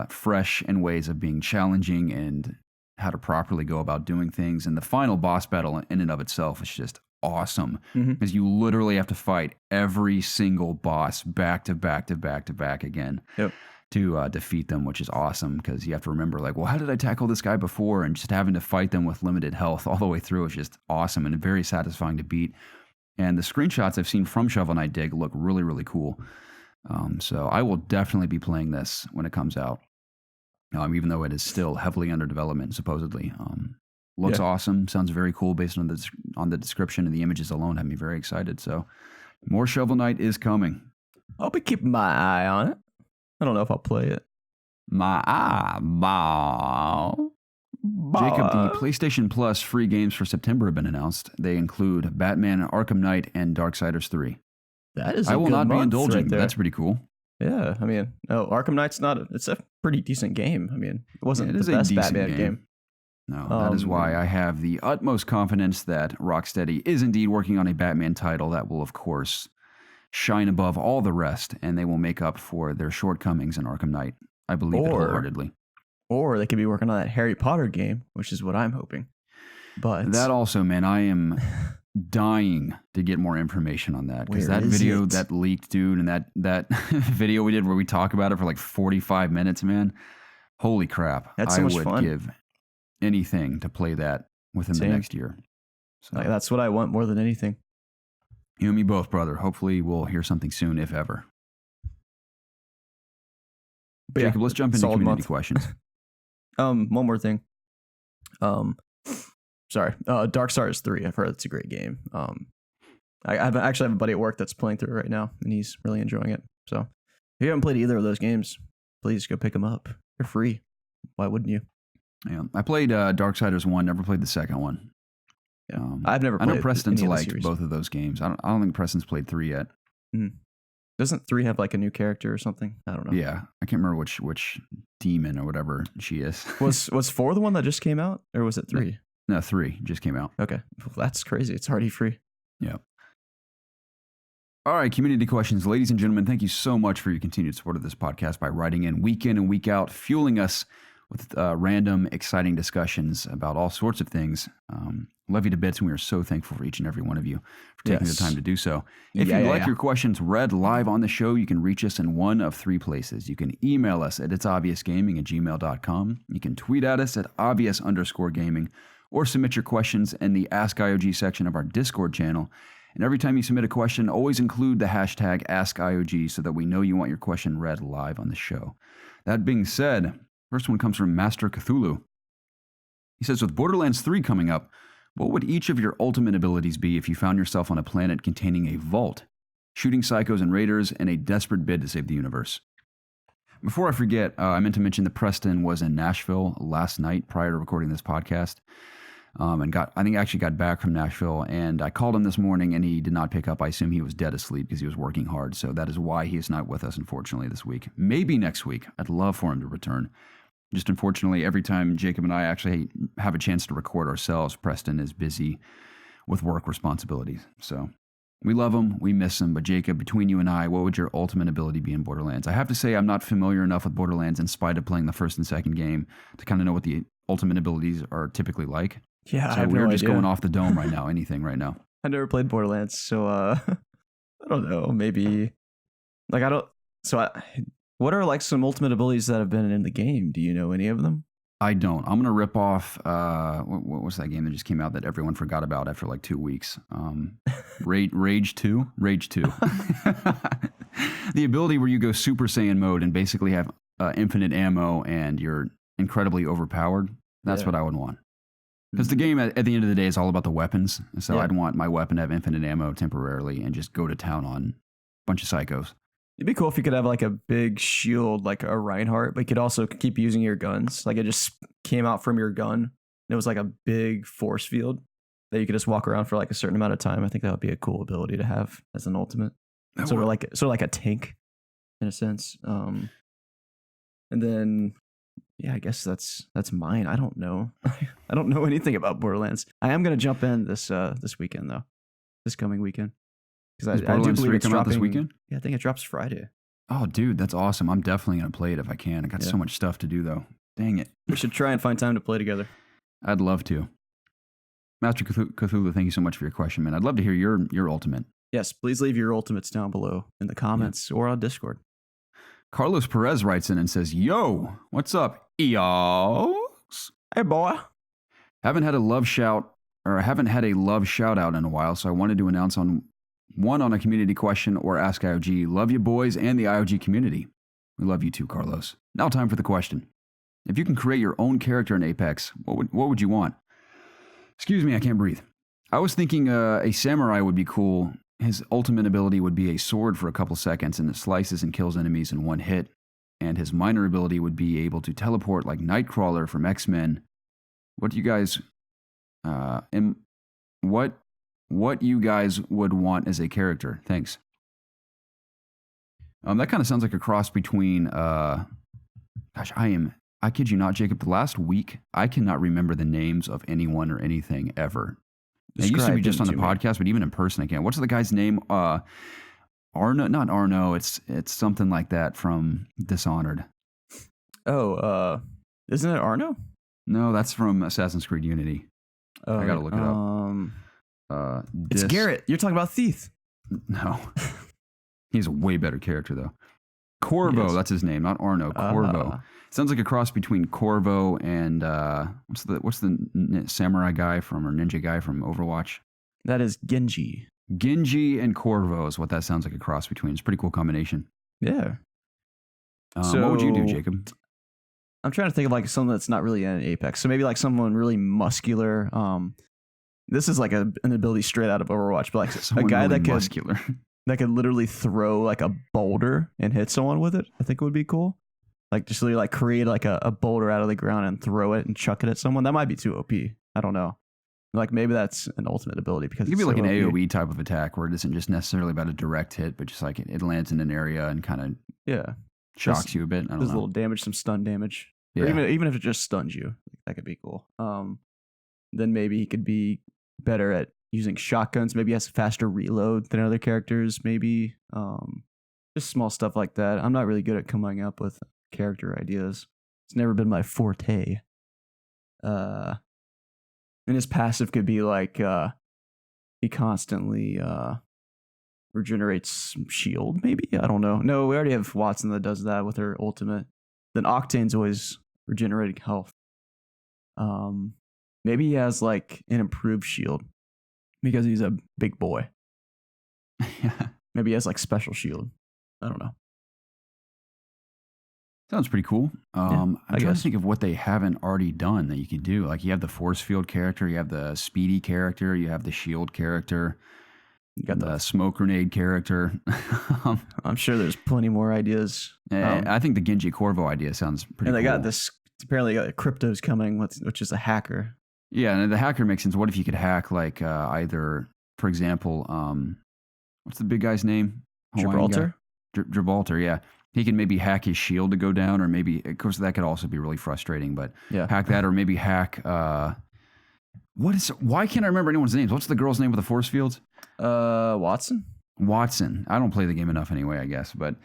fresh in ways of being challenging and how to properly go about doing things. And the final boss battle in and of itself is just awesome, because you literally have to fight every single boss back to back to back to back again. Yep. To defeat them, which is awesome, because you have to remember, like, well, how did I tackle this guy before? And just having to fight them with limited health all the way through is just awesome and very satisfying to beat. And the screenshots I've seen from Shovel Knight Dig look really, really cool. So I will definitely be playing this when it comes out, even though it is still heavily under development, supposedly. Looks awesome. Sounds very cool based on the description, and the images alone have me very excited. So more Shovel Knight is coming. I'll be keeping my eye on it. I don't know if I'll play it. Jacob, the PlayStation Plus free games for September have been announced. They include Batman, Arkham Knight, and Darksiders 3. That is I will not be indulging, right but that's pretty cool. Yeah, I mean, Arkham Knight's it's a pretty decent game. I mean, it wasn't the best Batman game. No, that is why I have the utmost confidence that Rocksteady is indeed working on a Batman title that will, of course, shine above all the rest, and they will make up for their shortcomings in Arkham Knight. I believe it wholeheartedly. Or they could be working on that Harry Potter game, which is what I'm hoping. But that also, man, I am dying to get more information on that, because that video that leaked, dude, and that video we did where we talk about it for like 45 minutes, man. Holy crap! That's so much fun. I would give anything to play that within the next year. So that's what I want more than anything. You and me both, brother. Hopefully we'll hear something soon, if ever. But Jacob, let's jump into solid community month. questions. One more thing. Sorry. Darksiders 3. I've heard it's a great game. I actually have a buddy at work that's playing through it right now, and he's really enjoying it. So if you haven't played either of those games, please go pick them up. They're free. Why wouldn't you? Yeah, I played Darksiders 1, never played the second one. Yeah. I've never played I know Preston's any of the liked series. both of those games. I don't think Preston's played 3 yet. Doesn't 3 have like a new character or something? I don't know. Yeah, I can't remember which demon or whatever she is. Was 4 the one that just came out, or was it 3? No, 3 just came out. Okay, well, that's crazy. It's already free. Yeah. All right, community questions. Ladies and gentlemen, thank you so much for your continued support of this podcast by writing in and week out, fueling us with random, exciting discussions about all sorts of things. Love you to bits, and we are so thankful for each and every one of you for taking the time to do so. If you'd like your questions read live on the show, you can reach us in one of 3 places. You can email us at ItsObviousGaming@gmail.com. You can tweet at us at @obvious_gaming, or submit your questions in the Ask IOG section of our Discord channel. And every time you submit a question, always include the hashtag AskIOG so that we know you want your question read live on the show. That being said, first one comes from Master Cthulhu. He says, with Borderlands 3 coming up, what would each of your ultimate abilities be if you found yourself on a planet containing a vault, shooting psychos and raiders in a desperate bid to save the universe? Before I forget, I meant to mention that Preston was in Nashville last night prior to recording this podcast. And actually got back from Nashville, and I called him this morning and he did not pick up. I assume he was dead asleep because he was working hard. So that is why he is not with us, unfortunately, this week. Maybe next week. I'd love for him to return. Just unfortunately, every time Jacob and I actually have a chance to record ourselves, Preston is busy with work responsibilities. So we love him, we miss him. But Jacob, between you and I, what would your ultimate ability be in Borderlands? I have to say I'm not familiar enough with Borderlands in spite of playing the first and second game to kind of know what the ultimate abilities are typically like. Yeah, so we're just going off the dome right now. Anything right now. I never played Borderlands, so I don't know. Maybe like I don't. So what are like some ultimate abilities that have been in the game? Do you know any of them? I don't. I'm gonna rip off. What was that game that just came out that everyone forgot about after like 2 weeks? Rage 2. Rage 2. The ability where you go Super Saiyan mode and basically have infinite ammo and you're incredibly overpowered. That's what I would want. Because the game, at the end of the day, is all about the weapons. So I'd want my weapon to have infinite ammo temporarily and just go to town on a bunch of psychos. It'd be cool if you could have like a big shield, like a Reinhardt, but you could also keep using your guns. Like it just came out from your gun. And it was like a big force field that you could just walk around for like a certain amount of time. I think that would be a cool ability to have as an ultimate. Sort of like a tank in a sense. And then... yeah, I guess that's mine. I don't know. I don't know anything about Borderlands. I am going to jump in this weekend though, this coming weekend, because I do believe it's dropping this weekend. Yeah, I think it drops Friday. Oh, dude, that's awesome! I'm definitely going to play it if I can. I got so much stuff to do though. Dang it! We should try and find time to play together. I'd love to. Master Cthulhu, thank you so much for your question, man. I'd love to hear your ultimate. Yes, please leave your ultimates down below in the comments or on Discord. Carlos Perez writes in and says, "Yo, what's up, eos? Hey, boy. Haven't had a love shout out in a while, so I wanted to announce on a community question or Ask IOG. Love you, boys, and the IOG community. We love you too, Carlos. Now, time for the question. If you can create your own character in Apex, what would you want? Excuse me, I can't breathe. I was thinking a samurai would be cool. His ultimate ability would be a sword for a couple seconds and it slices and kills enemies in one hit. And his minor ability would be able to teleport like Nightcrawler from X-Men. What do you guys, what you guys would want as a character? Thanks. That kind of sounds like a cross between, I kid you not, Jacob, the last week, I cannot remember the names of anyone or anything ever. It used to be just on the podcast, but even in person I can't. What's the guy's name? Arno, not Arno. It's something like that from Dishonored. Oh, isn't it Arno? No, that's from Assassin's Creed Unity. I gotta look it up. It's Garrett. You're talking about Thief. No, he's a way better character though. Corvo, that's his name, not Arno. Corvo. Sounds like a cross between Corvo and what's the samurai guy from or ninja guy from Overwatch? That is Genji. Genji and Corvo is what that sounds like a cross between. It's a pretty cool combination. Yeah. What would you do, So- Jacob? I'm trying to think of like something that's not really an Apex. So maybe like someone really muscular. This is like an ability straight out of Overwatch, but like Someone a guy really that could muscular. that could literally throw like a boulder and hit someone with it. I think it would be cool. Like just literally like create like a boulder out of the ground and throw it and chuck it at someone. That might be too OP. I don't know. Like maybe that's an ultimate ability because It could be it's like so an OP. AoE type of attack where it isn't just necessarily about a direct hit, but just like it lands in an area and kind of Yeah, shocks you a bit. I don't there's a know. little damage, some stun damage. Yeah. Or even if it just stuns you, that could be cool. Then maybe he could be better at using shotguns. Maybe he has a faster reload than other characters. Maybe just small stuff like that. I'm not really good at coming up with character ideas. It's never been my forte. And his passive could be like he constantly regenerates shield. Maybe, I don't know. No, we already have Watson that does that with her ultimate. Then Octane's always regenerating health. Maybe he has like an improved shield because he's a big boy. Yeah. Maybe he has like special shield. I don't know. Sounds pretty cool. I'm I trying to guess. think of what they haven't already done that you could do. Like you have the force field character, you have the speedy character, you have the shield character, You got the smoke grenade character. I'm sure there's plenty more ideas. I think the Genji Corvo idea sounds pretty And they cool. got this. Apparently, got crypto's coming, which is a hacker. Yeah, and the hacker makes sense. What if you could hack like either, for example, what's the big guy's name? Hawaiian Gibraltar. guy? Gibraltar, yeah. He can maybe hack his shield to go down, or maybe, of course, that could also be really frustrating. But Yeah. hack that, or maybe hack. Why can't I remember anyone's names? What's the girl's name with the force fields? Watson. Watson. I don't play the game enough anyway, I guess. But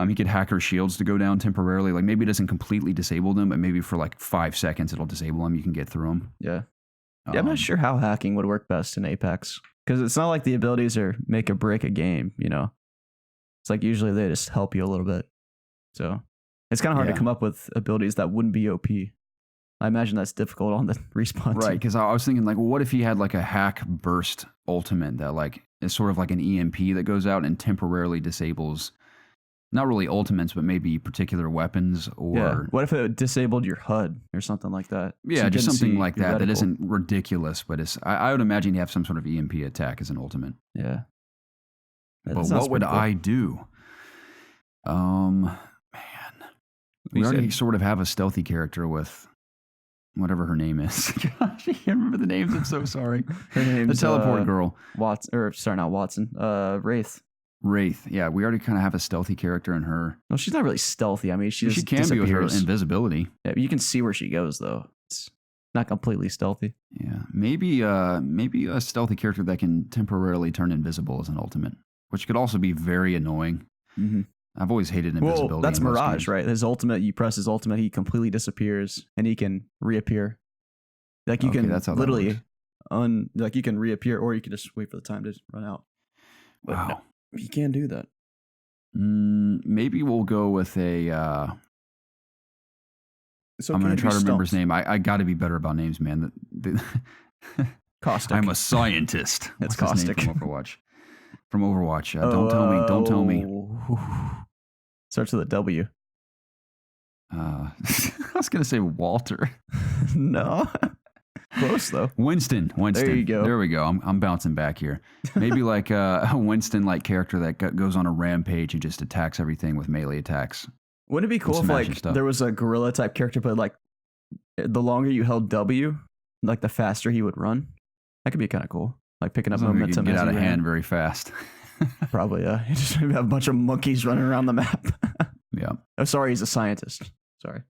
he could hack her shields to go down temporarily. Like maybe it doesn't completely disable them, but maybe for like 5 seconds it'll disable them. You can get through them. Yeah. Yeah, I'm not sure how hacking would work best in Apex because it's not like the abilities are make or break a game. You know, it's like usually they just help you a little bit. So it's kind of hard Yeah. to come up with abilities that wouldn't be OP. I imagine that's difficult on the respawn Right, team. because I was thinking like, well, what if he had like a hack burst ultimate that like is sort of like an EMP that goes out and temporarily disables, not really ultimates, but maybe particular weapons or Yeah. What if it disabled your HUD or something like that? So yeah, you just couldn't something see like your that that reticle? isn't ridiculous, but it's I would imagine you have some sort of EMP attack as an ultimate. Yeah. That But sounds what would pretty cool. I do? Man, we You already said- sort of have a stealthy character with whatever her name is. Gosh, I can't remember the names. I'm so sorry. Her The name's teleport girl. Watson, or sorry, not Watson. Wraith. Wraith. Yeah, we already kind of have a stealthy character in her. No, she's not really stealthy. I mean, she just can be with her disappears. invisibility. Yeah, you can see where she goes though. It's not completely stealthy. Yeah, maybe a stealthy character that can temporarily turn invisible as an ultimate, which could also be very annoying. Mm-hmm. I've always hated invisibility. Well, that's in most Mirage, games. right? His ultimate, you press his ultimate, he completely disappears and he can reappear. Like you Okay, can that's how that literally works. like you can reappear, or you can just wait for the time to run out. But Wow. no, you can do that. Maybe we'll go with a. So I'm going to try to remember his name. I got to be better about names, man. Caustic. I'm a scientist. It's What's his name Caustic. from Overwatch. From Overwatch. Don't tell me. Don't tell me. Starts with a W. I was going to say Walter. No. Close though. Winston. There you go. There we go. I'm bouncing back here. Maybe like a Winston-like character that goes on a rampage and just attacks everything with melee attacks. Wouldn't it be cool if smashing like stuff. there was a gorilla type character, but like the longer you held W, like the faster he would run? That could be kind of cool. Like picking up Something that momentum can get as out he of ran. hand very fast. Probably, yeah. You just have a bunch of monkeys running around the map. Yeah. Oh, sorry, he's a scientist. Sorry.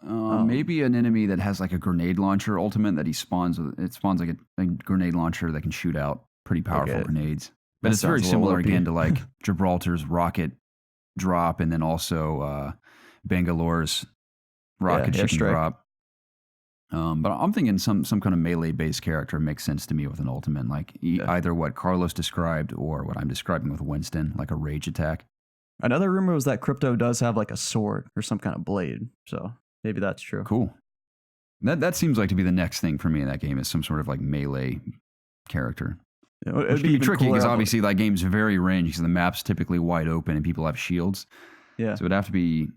Maybe an enemy that has like a grenade launcher ultimate that he spawns with. It spawns like a grenade launcher that can shoot out pretty powerful Okay. grenades. But That it's very sounds a little similar OP. again to like Gibraltar's rocket drop and then also Bangalore's rocket shipping airstrike. drop. But I'm thinking some kind of melee based character makes sense to me with an ultimate, like Yeah. either what Carlos described or what I'm describing with Winston, like a rage attack. Another rumor was that Crypto does have like a sword or some kind of blade. So maybe that's true. Cool. That seems like to be the next thing for me in that game is some sort of like melee character. It Which would can be even tricky cooler because if- obviously that game's very ranged because the map's typically wide open and people have shields. Yeah. So it'd have to be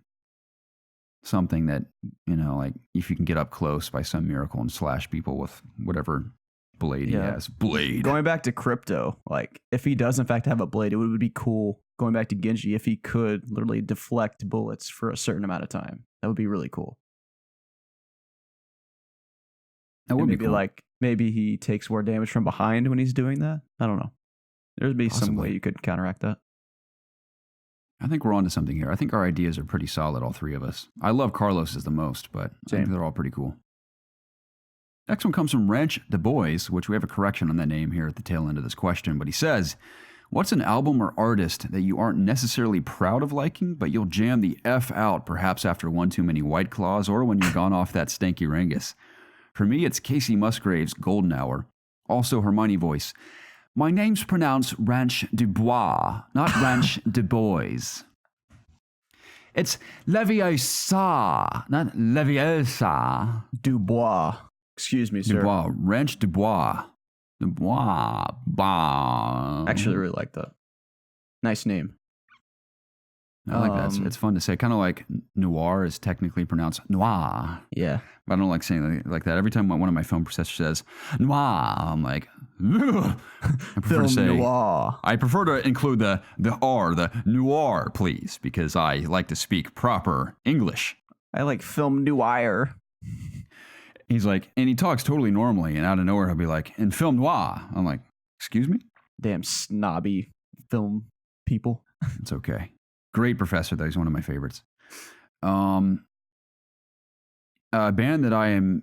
something that, like if you can get up close by some miracle and slash people with whatever blade he Yeah. has. Blade. Going back to Crypto, like if he does in fact have a blade, it would be cool. Going back to Genji, if he could literally deflect bullets for a certain amount of time, that would be really cool. That would And be maybe cool. like maybe he takes more damage from behind when he's doing that. I don't know. There'd be some Possibly. way you could counteract that. I think we're onto something here. I think our ideas are pretty solid, all three of us. I love Carlos's the most, but I think Same. they're all pretty cool. Next one comes from Wrench Du Bois, which we have a correction on that name here at the tail end of this question, but he says, what's an album or artist that you aren't necessarily proud of liking, but you'll jam the F out perhaps after one too many White Claws or when you've gone off that stanky Rangus? For me, it's Casey Musgrave's Golden Hour. Also Hermione voice. My name's pronounced Ranch Du Bois, not Ranch Du Bois. It's Leviosa, not Leviosa. Dubois. Excuse me, sir. Dubois, Ranch Dubois. Dubois. Bah. I actually really like that. Nice name. I like that. It's fun to say. Kind of like noir is technically pronounced noir. Yeah. But I don't like saying it like that. Every time one of my film professors says noir, I'm like, ugh. I prefer Film to say noir. I prefer to include the R, the noir, please, because I like to speak proper English. I like film noir. He's like, and he talks totally normally, and out of nowhere he'll be like, in film noir. I'm like, excuse me? Damn snobby film people. It's okay. Great professor, though. He's one of my favorites. A band that I am...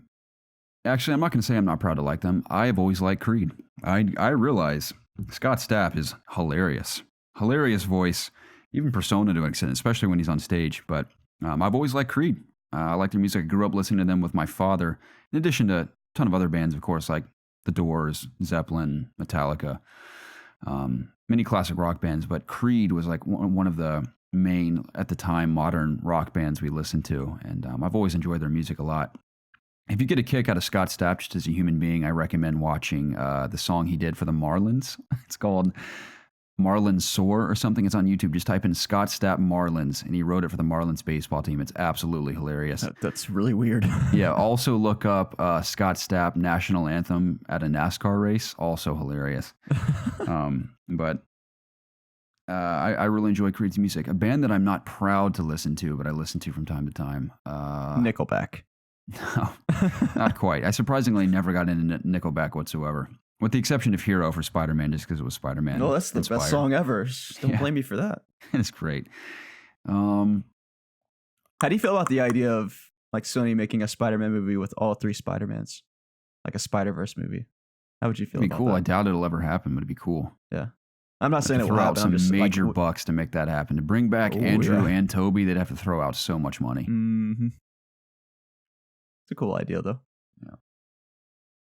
Actually, I'm not going to say I'm not proud to like them. I have always liked Creed. I realize Scott Stapp is hilarious. Hilarious voice. Even persona to an extent, especially when he's on stage. But I've always liked Creed. I like their music. I grew up listening to them with my father. In addition to a ton of other bands, of course, like The Doors, Zeppelin, Metallica. Many classic rock bands. But Creed was like one of the main, at the time, modern rock bands we listened to. And I've always enjoyed their music a lot. If you get a kick out of Scott Stapp just as a human being, I recommend watching the song he did for the Marlins. It's called Marlins Soar or something. It's on YouTube. Just type in Scott Stapp Marlins, and he wrote it for the Marlins baseball team. It's absolutely hilarious. That's really weird. Yeah, also look up Scott Stapp National Anthem at a NASCAR race. Also hilarious. But I really enjoy Creed's music. A band that I'm not proud to listen to, but I listen to from time to time. Nickelback. No, not quite. I surprisingly never got into Nickelback whatsoever, with the exception of Hero for Spider-Man, just because it was Spider-Man. No, that's the inspired. best song ever. Just don't Yeah. blame me for that. It's great. How do you feel about the idea of like Sony making a Spider-Man movie with all three Spider-Mans? Like a Spider-Verse movie? How would you feel It'd be about cool. I that? doubt it'll ever happen, but it'd be cool. Yeah. I'm not saying it will Throw out happen. some I'm just major like, bucks to make that happen. To bring back Oh, Andrew yeah. and Toby, they'd have to throw out so much money. Mm-hmm. It's a cool idea, though.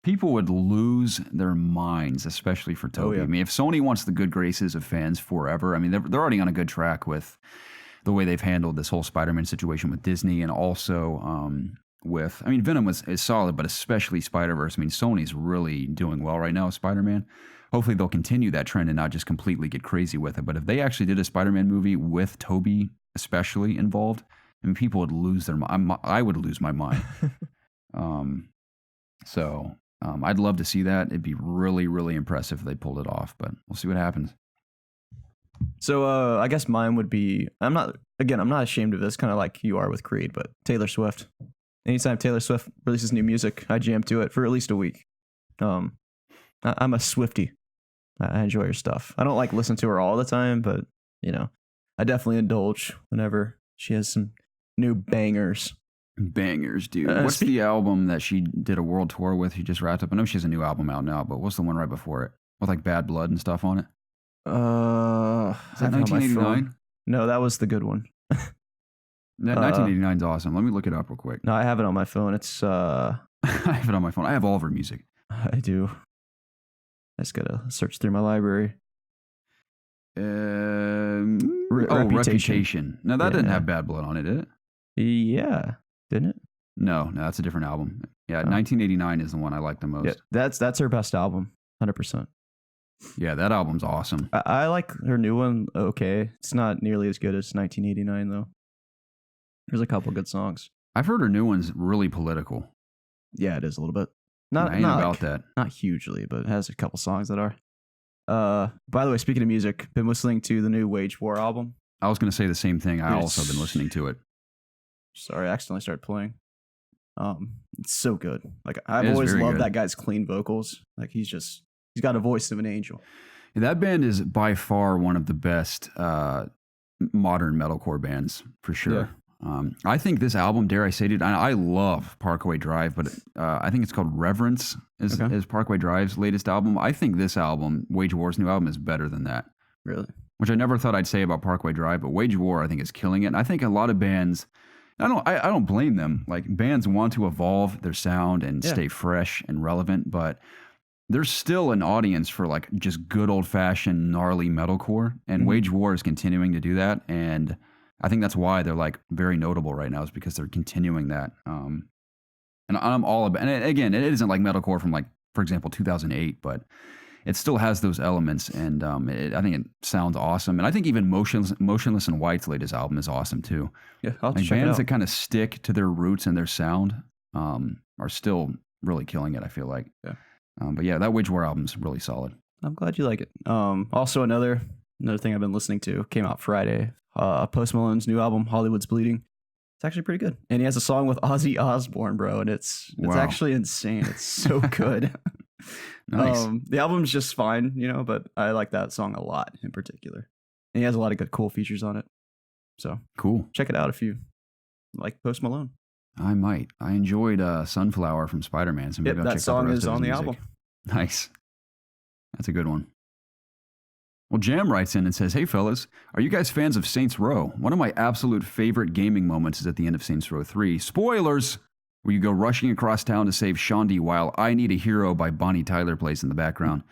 People would lose their minds, especially for Toby. yeah. I mean, if Sony wants the good graces of fans forever, I mean, they're already on a good track with the way they've handled this whole Spider-Man situation with Disney, and also with, I mean, Venom is solid, but especially Spider-Verse. I mean, Sony's really doing well right now with Spider-Man. Hopefully they'll continue that trend and not just completely get crazy with it. But if they actually did a Spider-Man movie with Toby especially involved, I mean, people would lose their mind. I would lose my mind. I'd love to see that. It'd be really, really impressive if they pulled it off, but we'll see what happens. So I guess mine would be, I'm not ashamed of this, kind of like you are with Creed, but Taylor Swift. Anytime Taylor Swift releases new music, I jam to it for at least a week. I'm a Swiftie. I enjoy her stuff. I don't like listen to her all the time, but I definitely indulge whenever she has some new bangers. Bangers, dude. What's the album that she did a world tour with? She just wrapped up. I know she has a new album out now, but what's the one right before it? With like Bad Blood and stuff on it? Is that 1989? No, that was the good one. 1989 is awesome. Let me look it up real quick. No, I have it on my phone. It's I have it on my phone. I have all of her music. I do. I just gotta search through my library. Reputation. No, that didn't Yeah. have Bad Blood on it, did it? Yeah, didn't it? No, that's a different album. Yeah, Oh. 1989 is the one I like the most. Yeah, that's her best album, 100%. Yeah, that album's awesome. I like her new one. Okay, it's not nearly as good as 1989 though. There's a couple good songs. I've heard her new one's really political. Yeah, it is a little bit. I ain't about that. Not hugely, but it has a couple songs that are. By the way, speaking of music, been listening to the new Wage War album. I was going to say the same thing. I also been listening to it. Sorry, I accidentally started playing. It's so good. Like I've always loved that guy's clean vocals. Like he's got a voice of an angel. Yeah, that band is by far one of the best modern metalcore bands for sure. Yeah. I think this album, dare I say, dude, I love Parkway Drive, but I think it's called Reverence is Parkway Drive's latest album. I think this album, Wage War's new album, is better than that. Really? Which I never thought I'd say about Parkway Drive, but Wage War, I think, is killing it. And I think a lot of bands, I don't blame them. Like bands want to evolve their sound and stay fresh and relevant, but there's still an audience for like just good old fashioned gnarly metalcore, and Wage War is continuing to do that. And I think that's why they're like very notable right now, is because they're continuing that. And I'm all about, and again, it isn't like metalcore from like, for example, 2008, but it still has those elements. And I think it sounds awesome. And I think even Motionless in White's latest album is awesome too. Yeah, I'll like check it out. Bands that kind of stick to their roots and their sound are still really killing it, I feel like. Yeah. But yeah, that Wage War album's really solid. I'm glad you like it. Also another thing I've been listening to came out Friday. Post Malone's new album, Hollywood's Bleeding. It's actually pretty good. And he has a song with Ozzy Osbourne, bro, and it's actually insane. It's so good. Nice. The album's just fine, but I like that song a lot in particular. And he has a lot of good, cool features on it. So cool. Check it out if you like Post Malone. I might. I enjoyed Sunflower from Spider-Man. So maybe I'll check that song out the rest is of his on the music. album. Nice. That's a good one. Well, Jam writes in and says, "Hey fellas, are you guys fans of Saints Row? One of my absolute favorite gaming moments is at the end of Saints Row 3. Spoilers! Where you go rushing across town to save Shondi while I Need a Hero by Bonnie Tyler plays in the background.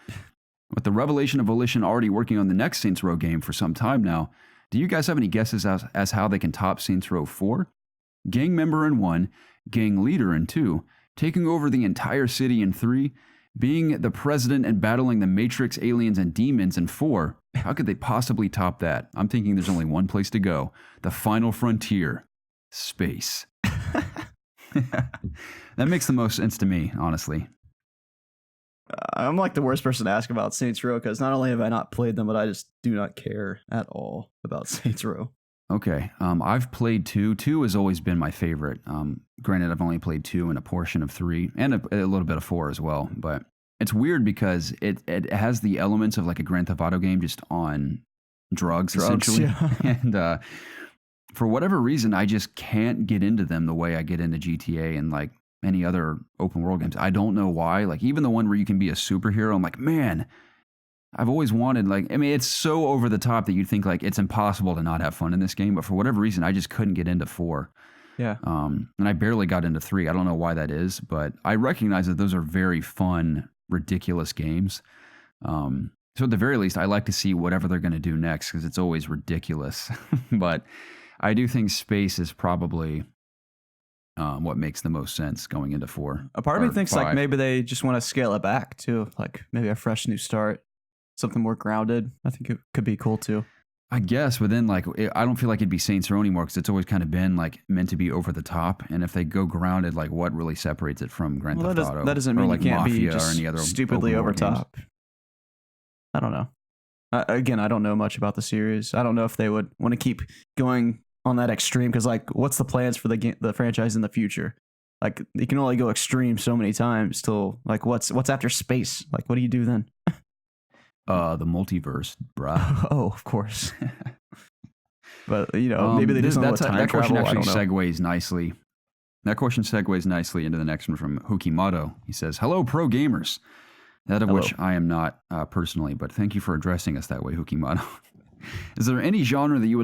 With the revelation of Volition already working on the next Saints Row game for some time now, do you guys have any guesses as how they can top Saints Row 4? Gang member in 1, gang leader in 2, taking over the entire city in 3, being the president and battling the Matrix, aliens, and demons in 4. How could they possibly top that? I'm thinking there's only one place to go. The final frontier. Space." That makes the most sense to me, honestly. I'm like the worst person to ask about Saints Row because not only have I not played them, but I just do not care at all about Saints Row. Okay. I've played 2. 2 has always been my favorite. Granted, I've only played 2 and a portion of 3 and a little bit of 4 as well. But it's weird because it has the elements of like a Grand Theft Auto game just on drugs essentially. Yeah. And for whatever reason, I just can't get into them the way I get into GTA and like any other open world games. I don't know why. Like even the one where you can be a superhero, I'm like, man, I've always wanted, like, I mean, it's so over the top that you'd think like it's impossible to not have fun in this game. But for whatever reason, I just couldn't get into 4. Yeah. And I barely got into 3. I don't know why that is, but I recognize that those are very fun, ridiculous games. So at the very least, I like to see whatever they're going to do next because it's always ridiculous. But I do think space is probably what makes the most sense going into 4. A part of me thinks 5. like maybe they just want to scale it back too, like maybe a fresh new start, something more grounded. I think it could be cool too. I guess, but then like I don't feel like it'd be Saints Row anymore because it's always kind of been like meant to be over the top. And if they go grounded, like what really separates it from Grand Theft Auto? That doesn't mean or like you can't Mafia be just or any other stupidly open over world games. top. I don't know. Again, I don't know much about the series. I don't know if they would want to keep going on that extreme because like what's the plans for the franchise in the future? Like you can only go extreme so many times till like what's after space? Like what do you do then? The multiverse, bruh. Oh, of course. But maybe they just don't that question actually segues nicely. That question segues nicely into the next one from Hukimato. He says, "Hello, pro gamers." That of which I am not personally, but thank you for addressing us that way, Hukimato. Is there any genre that you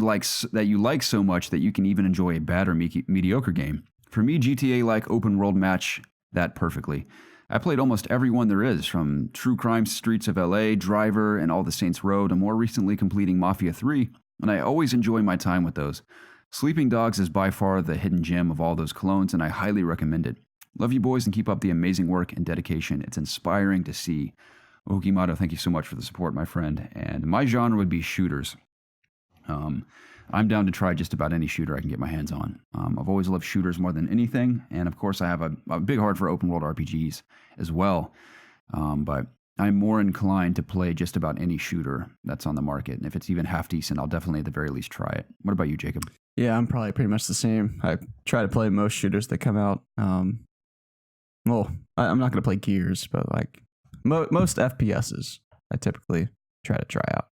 like so much that you can even enjoy a bad or mediocre game? For me, GTA like open world match that perfectly. I played almost every one there is, from True Crime Streets of LA, Driver, and All the Saints Row to more recently completing Mafia 3, and I always enjoy my time with those. Sleeping Dogs is by far the hidden gem of all those clones, and I highly recommend it. Love you boys and keep up the amazing work and dedication. It's inspiring to see. Okimato, thank you so much for the support, my friend. And my genre would be shooters. I'm down to try just about any shooter I can get my hands on. I've always loved shooters more than anything, and of course I have a big heart for open world RPGs as well. But I'm more inclined to play just about any shooter that's on the market, and if it's even half decent, I'll definitely at the very least try it. What about you, Jacob? Yeah, I'm probably pretty much the same. I try to play most shooters that come out. Well, I'm not going to play Gears, but like most FPSs, I typically try to try out.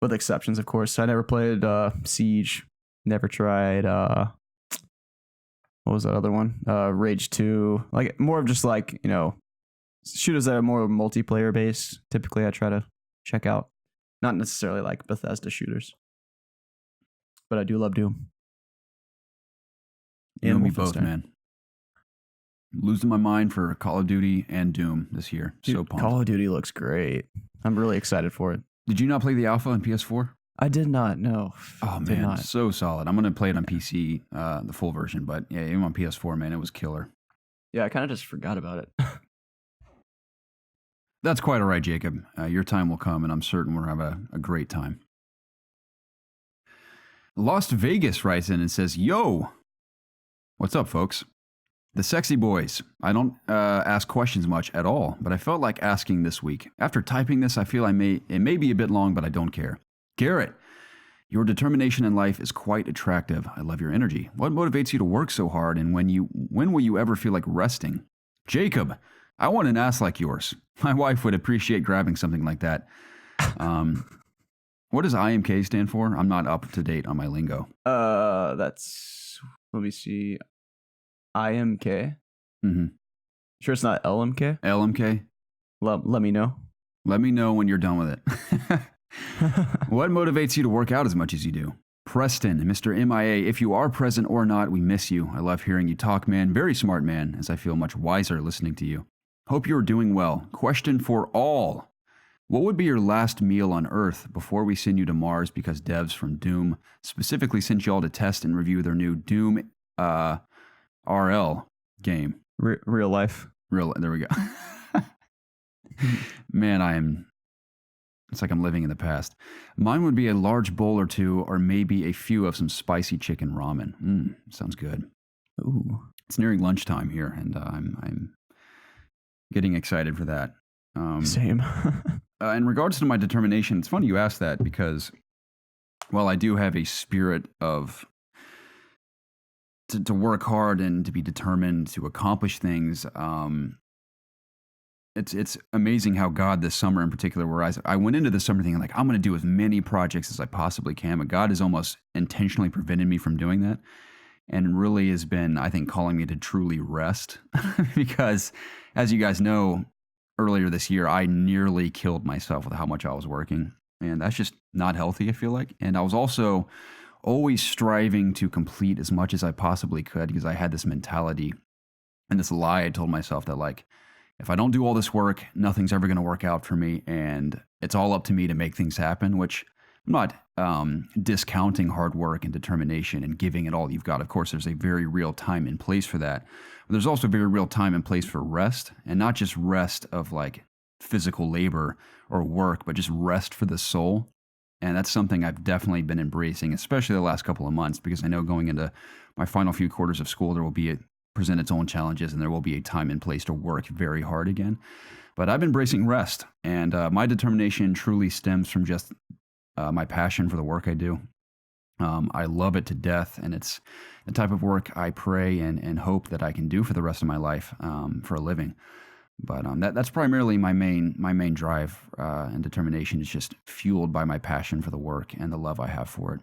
With exceptions, of course. I never played Siege. Never tried. What was that other one? Rage 2. Like more of just like, shooters that are more multiplayer based. Typically, I try to check out. Not necessarily like Bethesda shooters. But I do love Doom. You and me both, man. Losing my mind for Call of Duty and Doom this year. Dude, so pumped. Call of Duty looks great. I'm really excited for it. Did you not play the alpha on PS4? I did not, no. Oh, man, so solid. I'm going to play it on PC, the full version, but yeah, even on PS4, man, it was killer. Yeah, I kind of just forgot about it. That's quite all right, Jacob. Your time will come, and I'm certain we'll have a great time. Las Vegas writes in and says, Yo! What's up, folks? The sexy boys. I don't ask questions much at all, but I felt like asking this week. After typing this, I feel it may be a bit long, but I don't care. Garrett, your determination in life is quite attractive. I love your energy. What motivates you to work so hard, and when will you ever feel like resting? Jacob, I want an ass like yours. My wife would appreciate grabbing something like that. What does IMK stand for? I'm not up to date on my lingo. Let me see. IMK. Mm-hmm. Sure it's not LMK? LMK? Let me know. Let me know when you're done with it. What motivates you to work out as much as you do? Preston, Mr. MIA, if you are present or not, we miss you. I love hearing you talk, man. Very smart man, as I feel much wiser listening to you. Hope you are doing well. Question for all. What would be your last meal on Earth before we send you to Mars because devs from Doom specifically sent you all to test and review their new Doom RL game? Real life. There we go. Man, it's like I'm living in the past. Mine would be a large bowl or two, or maybe a few of some spicy chicken ramen. Sounds good. Ooh. It's nearing lunchtime here, and I'm getting excited for that. Same. In regards to my determination, it's funny you asked that because, while I do have a spirit of to work hard and to be determined to accomplish things, it's amazing how God this summer in particular, where I went into the summer thinking like I'm going to do as many projects as I possibly can, but God has almost intentionally prevented me from doing that, and really has been, I think, calling me to truly rest because, as you guys know, earlier this year I nearly killed myself with how much I was working, and that's just not healthy, I feel like. And I was also always striving to complete as much as I possibly could because I had this mentality and this lie I told myself that like, if I don't do all this work, nothing's ever going to work out for me, and it's all up to me to make things happen, which I'm not discounting hard work and determination and giving it all you've got. Of course, there's a very real time and place for that. But there's also a very real time and place for rest, and not just rest of like physical labor or work, but just rest for the soul. And that's something I've definitely been embracing, especially the last couple of months, because I know going into my final few quarters of school, there will be present its own challenges, and there will be a time and place to work very hard again. But I've been embracing rest, and my determination truly stems from just my passion for the work I do. I love it to death, and it's the type of work I pray and hope that I can do for the rest of my life for a living. But that's primarily my main drive and determination is just fueled by my passion for the work and the love I have for it.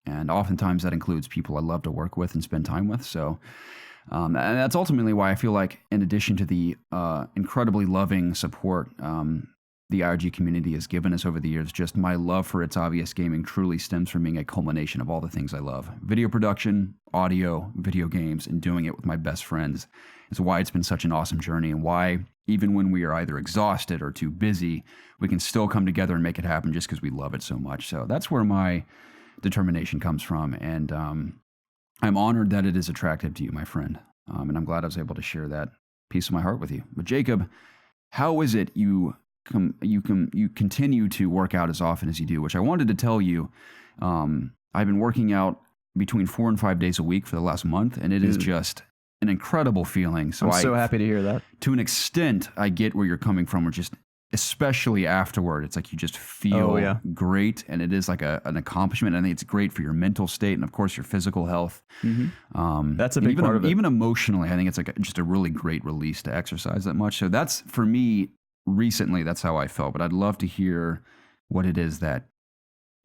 And oftentimes that includes people I love to work with and spend time with. So and that's ultimately why I feel like, in addition to the incredibly loving support the IRG community has given us over the years, just my love for It's Obvious Gaming truly stems from being a culmination of all the things I love. Video production, audio, video games, and doing it with my best friends is why it's been such an awesome journey, and why, even when we are either exhausted or too busy, we can still come together and make it happen just because we love it so much. So that's where my determination comes from, and I'm honored that it is attractive to you, my friend, and I'm glad I was able to share that piece of my heart with you. But Jacob, how is it you you continue to work out as often as you do, which I wanted to tell you. I've been working out between 4 and 5 days a week for the last month, and it is just an incredible feeling. So I'm so happy to hear that. To an extent, I get where you're coming from, or just especially afterward, it's like you just feel great, and it is like an accomplishment. I think it's great for your mental state and, of course, your physical health. That's a big part of it. Even emotionally, I think it's like just a really great release to exercise that much. So that's, for me, recently, that's how I felt. But I'd love to hear what it is that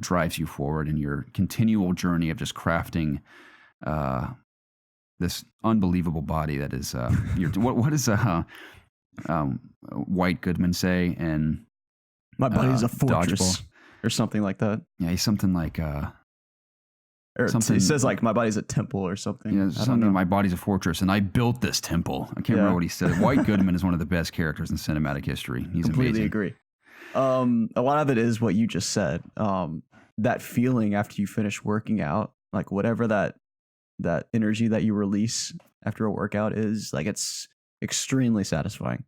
drives you forward in your continual journey of just crafting this unbelievable body that is what does White Goodman say? And my body's a fortress, Dodgeball, or something like that. Yeah, he's something like he says like my body's a temple or something. Yeah, something. My body's a fortress, and I built this temple. I can't remember what he said. White Goodman is one of the best characters in cinematic history. He's completely amazing. Agree. A lot of it is what you just said. That feeling after you finish working out, like whatever that energy that you release after a workout is, like it's extremely satisfying.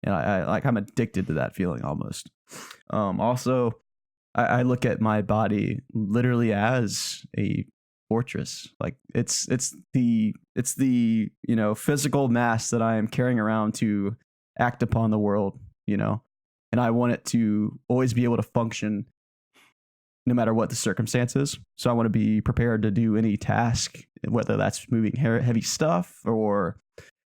And I'm addicted to that feeling almost. Also, I look at my body literally as a fortress. Like it's the physical mass that I am carrying around to act upon the world, and I want it to always be able to function no matter what the circumstances. So I want to be prepared to do any task, whether that's moving heavy stuff or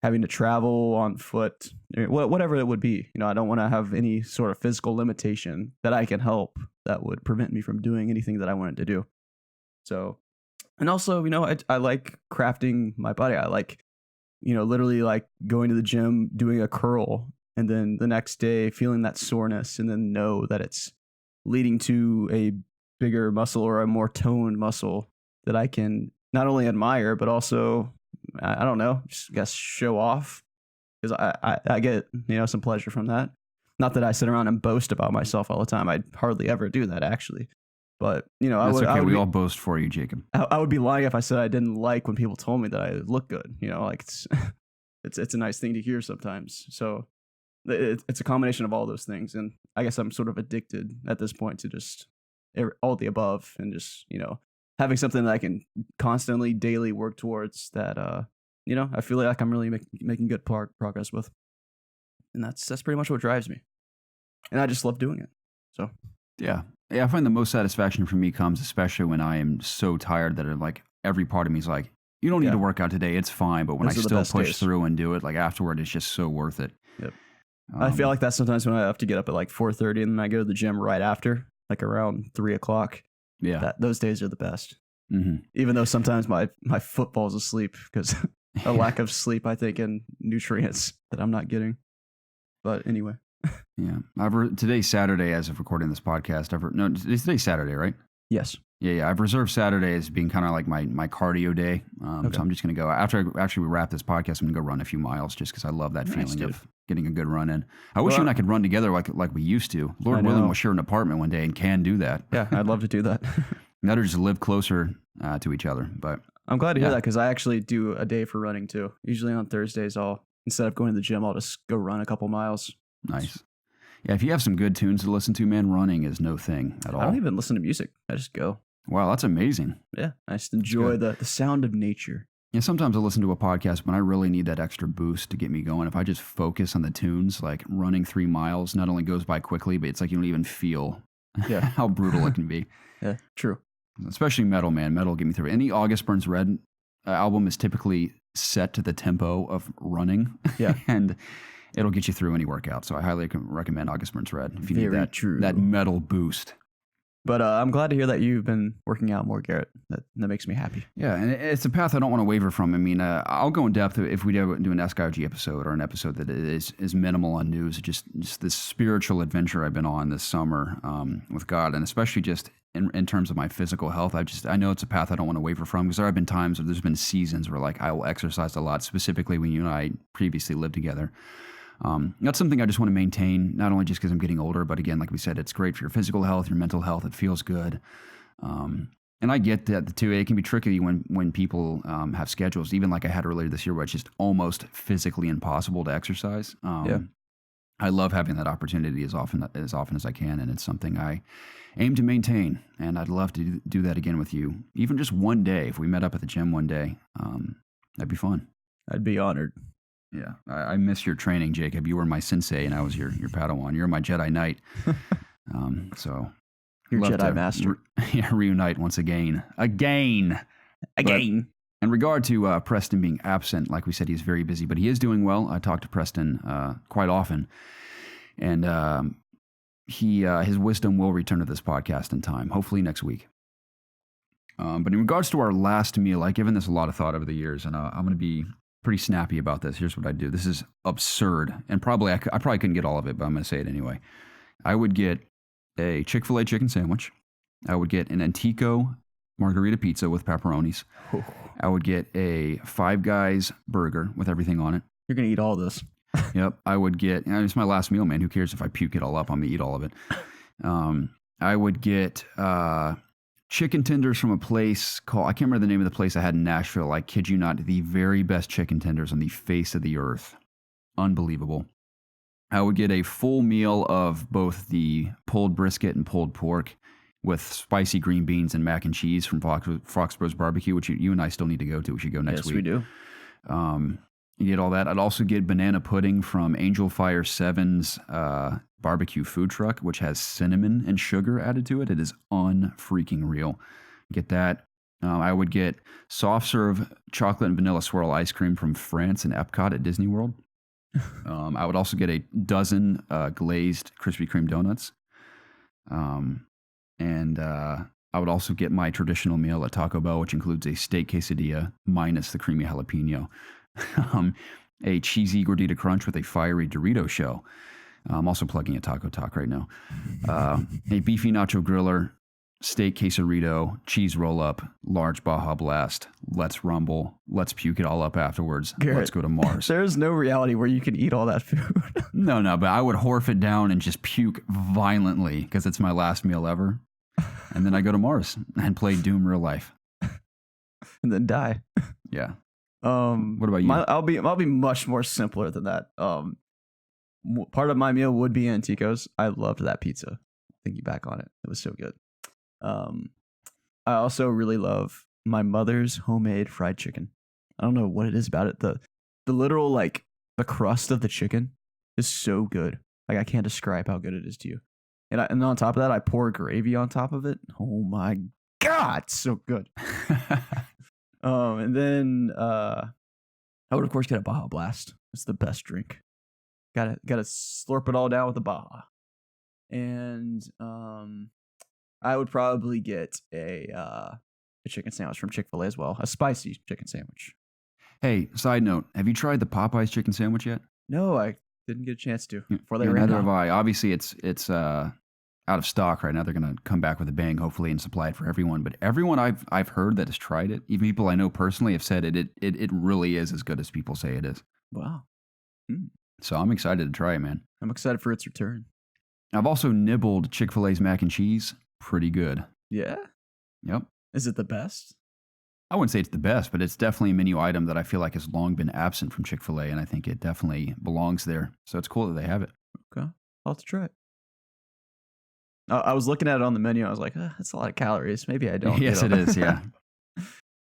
having to travel on foot, whatever it would be. I don't want to have any sort of physical limitation that I can help that would prevent me from doing anything that I wanted to do. So, and also, I like crafting my body. I like, literally like going to the gym, doing a curl, and then the next day feeling that soreness, and then know that it's leading to a bigger muscle or a more toned muscle that I can not only admire, but also, I don't know, just guess show off, because I get, some pleasure from that. Not that I sit around and boast about myself all the time. I hardly ever do that, actually. But, we all boast for you, Jacob. I would be lying if I said I didn't like when people told me that I look good. Like it's a nice thing to hear sometimes. So it's a combination of all those things. And I guess I'm sort of addicted at this point to just all the above, and just, having something that I can constantly, daily work towards that, I feel like I'm really making good progress with. And that's pretty much what drives me. And I just love doing it. So, yeah, I find the most satisfaction for me comes especially when I am so tired that like every part of me is like, you don't need to work out today. It's fine. But when I still push through and do it, like afterward, it's just so worth it. Yep. I feel like that sometimes when I have to get up at like 4:30 and then I go to the gym right after, like around 3:00. Yeah. Those days are the best. Mm-hmm. Even though sometimes my foot falls asleep because a lack of sleep, I think, and nutrients that I'm not getting. But anyway. Yeah. Today's Saturday as of recording this podcast. Today's Saturday, right? Yes. Yeah. I've reserved Saturday as being kind of like my cardio day. Okay. So I'm just going to go, after we wrap this podcast, I'm going to go run a few miles just because I love that feeling of getting a good run in. I wish you and I could run together like we used to. Lord willing, we'll share an apartment one day and can do that. Yeah, I'd love to do that. Better just live closer to each other. But I'm glad to hear that, because I actually do a day for running too. Usually on Thursdays, instead of going to the gym, I'll just go run a couple miles. Nice. Yeah, if you have some good tunes to listen to, man, running is no thing at all. I don't even listen to music. I just go. Wow, that's amazing. Yeah, I just enjoy the sound of nature. Yeah, sometimes I listen to a podcast when I really need that extra boost to get me going. If I just focus on the tunes, like running 3 miles not only goes by quickly, but it's like you don't even feel how brutal it can be. Yeah, true. Especially metal, man. Metal will get me through. Any August Burns Red album is typically set to the tempo of running. Yeah. And it'll get you through any workout. So I highly recommend August Burns Red if you need that metal boost. But I'm glad to hear that you've been working out more, Garrett. That makes me happy. Yeah, and it's a path I don't want to waver from. I mean, I'll go in depth if we do an SKIG episode or an episode that is minimal on news. Just this spiritual adventure I've been on this summer with God, and especially just in terms of my physical health. I know it's a path I don't want to waver from, because there have been times where there's been seasons where like I will exercise a lot, specifically when you and I previously lived together. That's something I just want to maintain, not only just because I'm getting older, but again, like we said, it's great for your physical health, your mental health. It feels good. And I get that too. It can be tricky when people have schedules, even like I had earlier this year, where it's just almost physically impossible to exercise. I love having that opportunity as often as I can, and it's something I aim to maintain. And I'd love to do that again with you, even just one day. If we met up at the gym one day, that'd be fun. I'd be honored. Yeah, I miss your training, Jacob. You were my sensei, and I was your Padawan. You're my Jedi Knight. So Your love Jedi to Master. reunite once again. In regard to Preston being absent, like we said, he's very busy, but he is doing well. I talk to Preston quite often, and his wisdom will return to this podcast in time, hopefully next week. But in regards to our last meal, I've given this a lot of thought over the years, and I'm going to be pretty snappy about this. Here's what I do. This is absurd, and I probably couldn't get all of it, but I'm going to say it anyway. I would get a Chick-fil-A chicken sandwich. I would get an Antico margarita pizza with pepperonis. Oh. I would get a Five Guys burger with everything on it. You're going to eat all this. Yep. I would get, it's my last meal, man. Who cares if I puke it all up? I'm going to eat all of it. I would get chicken tenders from a place called, I can't remember the name of the place I had in Nashville. I kid you not, the very best chicken tenders on the face of the earth. Unbelievable. I would get a full meal of both the pulled brisket and pulled pork with spicy green beans and mac and cheese from Foxboro's Barbecue, which you and I still need to go to. We should go next week. Yes, we do. You get all that. I'd also get banana pudding from Angel Fire 7's barbecue food truck, which has cinnamon and sugar added to it. It is unfreaking real. Get that. I would get soft serve chocolate and vanilla swirl ice cream from France and Epcot at Disney World. I would also get a dozen glazed Krispy Kreme donuts. And I would also get my traditional meal at Taco Bell, which includes a steak quesadilla minus the creamy jalapeno, a cheesy gordita crunch with a fiery Dorito shell. I'm also plugging a Taco Talk right now. A beefy nacho griller, steak quesarito, cheese roll-up, large Baja Blast. Let's rumble. Let's puke it all up afterwards. Garrett, let's go to Mars. There is no reality where you can eat all that food. No, but I would horf it down and just puke violently because it's my last meal ever. And then I go to Mars and play Doom real life. And then die. Yeah. What about you? I'll be much more simpler than that. Part of my meal would be Antico's. I loved that pizza. Thinking back on it, it was so good. I also really love my mother's homemade fried chicken. I don't know what it is about it. The literal, like, the crust of the chicken is so good. Like, I can't describe how good it is to you. And on top of that, I pour gravy on top of it. Oh my God, it's so good. And then I would of course get a Baja Blast. It's the best drink. Gotta slurp it all down with a Baja. And I would probably get a chicken sandwich from Chick-fil-A as well. A spicy chicken sandwich. Hey, side note, have you tried the Popeyes chicken sandwich yet? No, I didn't get a chance to before they Yeah, ran neither out. have I. Obviously, it's out of stock right now. They're going to come back with a bang, hopefully, and supply it for everyone. But everyone I've heard that has tried it, even people I know personally, have said it really is as good as people say it is. Wow. So I'm excited to try it, man. I'm excited for its return. I've also nibbled Chick-fil-A's mac and cheese. Pretty good. Yeah? Yep. Is it the best? I wouldn't say it's the best, but it's definitely a menu item that I feel like has long been absent from Chick-fil-A, and I think it definitely belongs there. So it's cool that they have it. Okay. I'll have to try it. I was looking at it on the menu. I was like, that's a lot of calories. Maybe I don't. Yes, it is, yeah.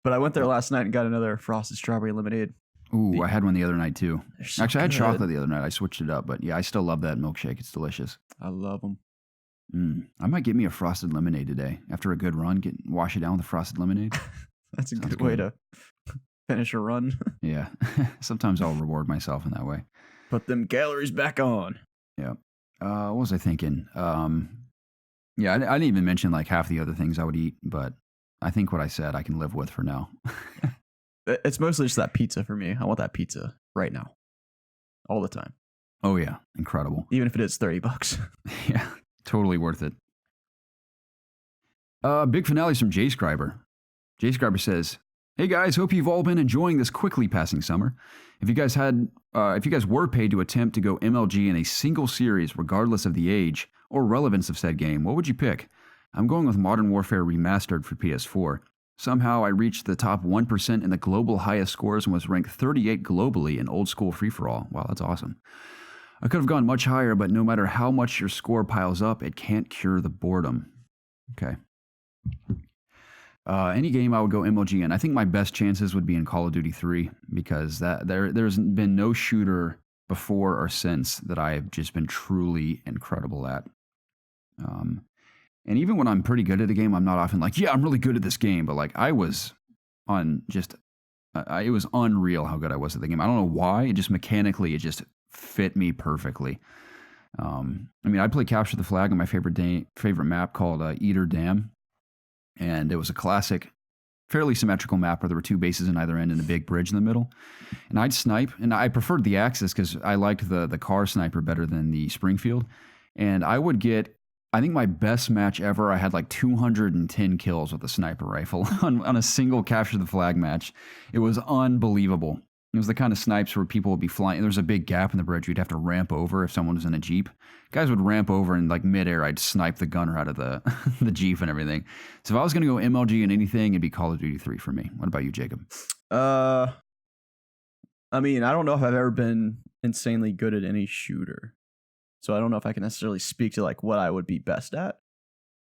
But I went there last night and got another frosted strawberry lemonade. Ooh, I had one the other night, too. So Actually, I had good. chocolate the other night. I switched it up, but yeah, I still love that milkshake. It's delicious. I love them. I might get me a frosted lemonade today. After a good run, wash it down with a frosted lemonade. That's a Sounds good way good. to finish a run. Yeah. Sometimes I'll reward myself in that way. Put them calories back on. Yeah. What was I thinking? Yeah, I didn't even mention like half the other things I would eat, but I think what I said I can live with for now. It's mostly just that pizza for me. I want that pizza right now. All the time. Oh, yeah. Incredible. Even if it is $30. Yeah. Totally worth it. Big finales from Jay Scriber. Jay Scriber says, "Hey guys, hope you've all been enjoying this quickly passing summer. If you guys were paid to attempt to go MLG in a single series, regardless of the age or relevance of said game, what would you pick? I'm going with Modern Warfare Remastered for PS4. Somehow I reached the top 1% in the global highest scores and was ranked 38 globally in old school free-for-all. Wow, that's awesome. I could have gone much higher, but no matter how much your score piles up, it can't cure the boredom. Okay. Any game I would go MLG in. I think my best chances would be in Call of Duty 3 because there's been no shooter before or since that I have just been truly incredible at. And even when I'm pretty good at a game, I'm not often like, yeah, I'm really good at this game. But like I was on just, it was unreal how good I was at the game. I don't know why. It just mechanically, it just fit me perfectly. I mean, I played Capture the Flag on my favorite map called Eater Dam. And it was a classic, fairly symmetrical map where there were two bases on either end and a big bridge in the middle. And I'd snipe, and I preferred the Axis because I liked the car sniper better than the Springfield. And I would get, I think my best match ever, I had like 210 kills with a sniper rifle on a single Capture the Flag match. It was unbelievable. It was the kind of snipes where people would be flying. There was a big gap in the bridge. You'd have to ramp over if someone was in a Jeep. Guys would ramp over and like midair, I'd snipe the gunner out of the Jeep and everything. So if I was going to go MLG in anything, it'd be Call of Duty 3 for me. What about you, Jacob? I mean, I don't know if I've ever been insanely good at any shooter. So I don't know if I can necessarily speak to like what I would be best at.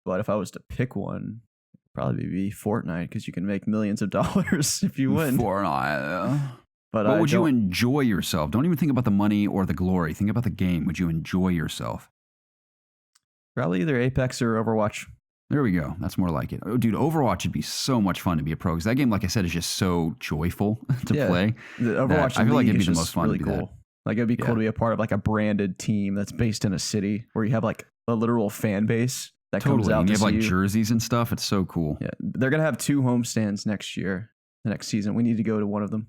But if I was to pick one, it'd probably be Fortnite because you can make millions of dollars if you win. Fortnite. But would you enjoy yourself? Don't even think about the money or the glory. Think about the game. Would you enjoy yourself? Probably either Apex or Overwatch. There we go. That's more like it. Oh, dude, Overwatch would be so much fun to be a pro because that game, like I said, is just so joyful to play. The Overwatch I feel like it'd be the just most fun really to be cool. that. Like it'd be cool to be a part of like a branded team that's based in a city where you have like a literal fan base that comes out and to you have like see you. jerseys and stuff. It's so cool. Yeah, they're gonna have 2 homestands next year, the next season. We need to go to one of them.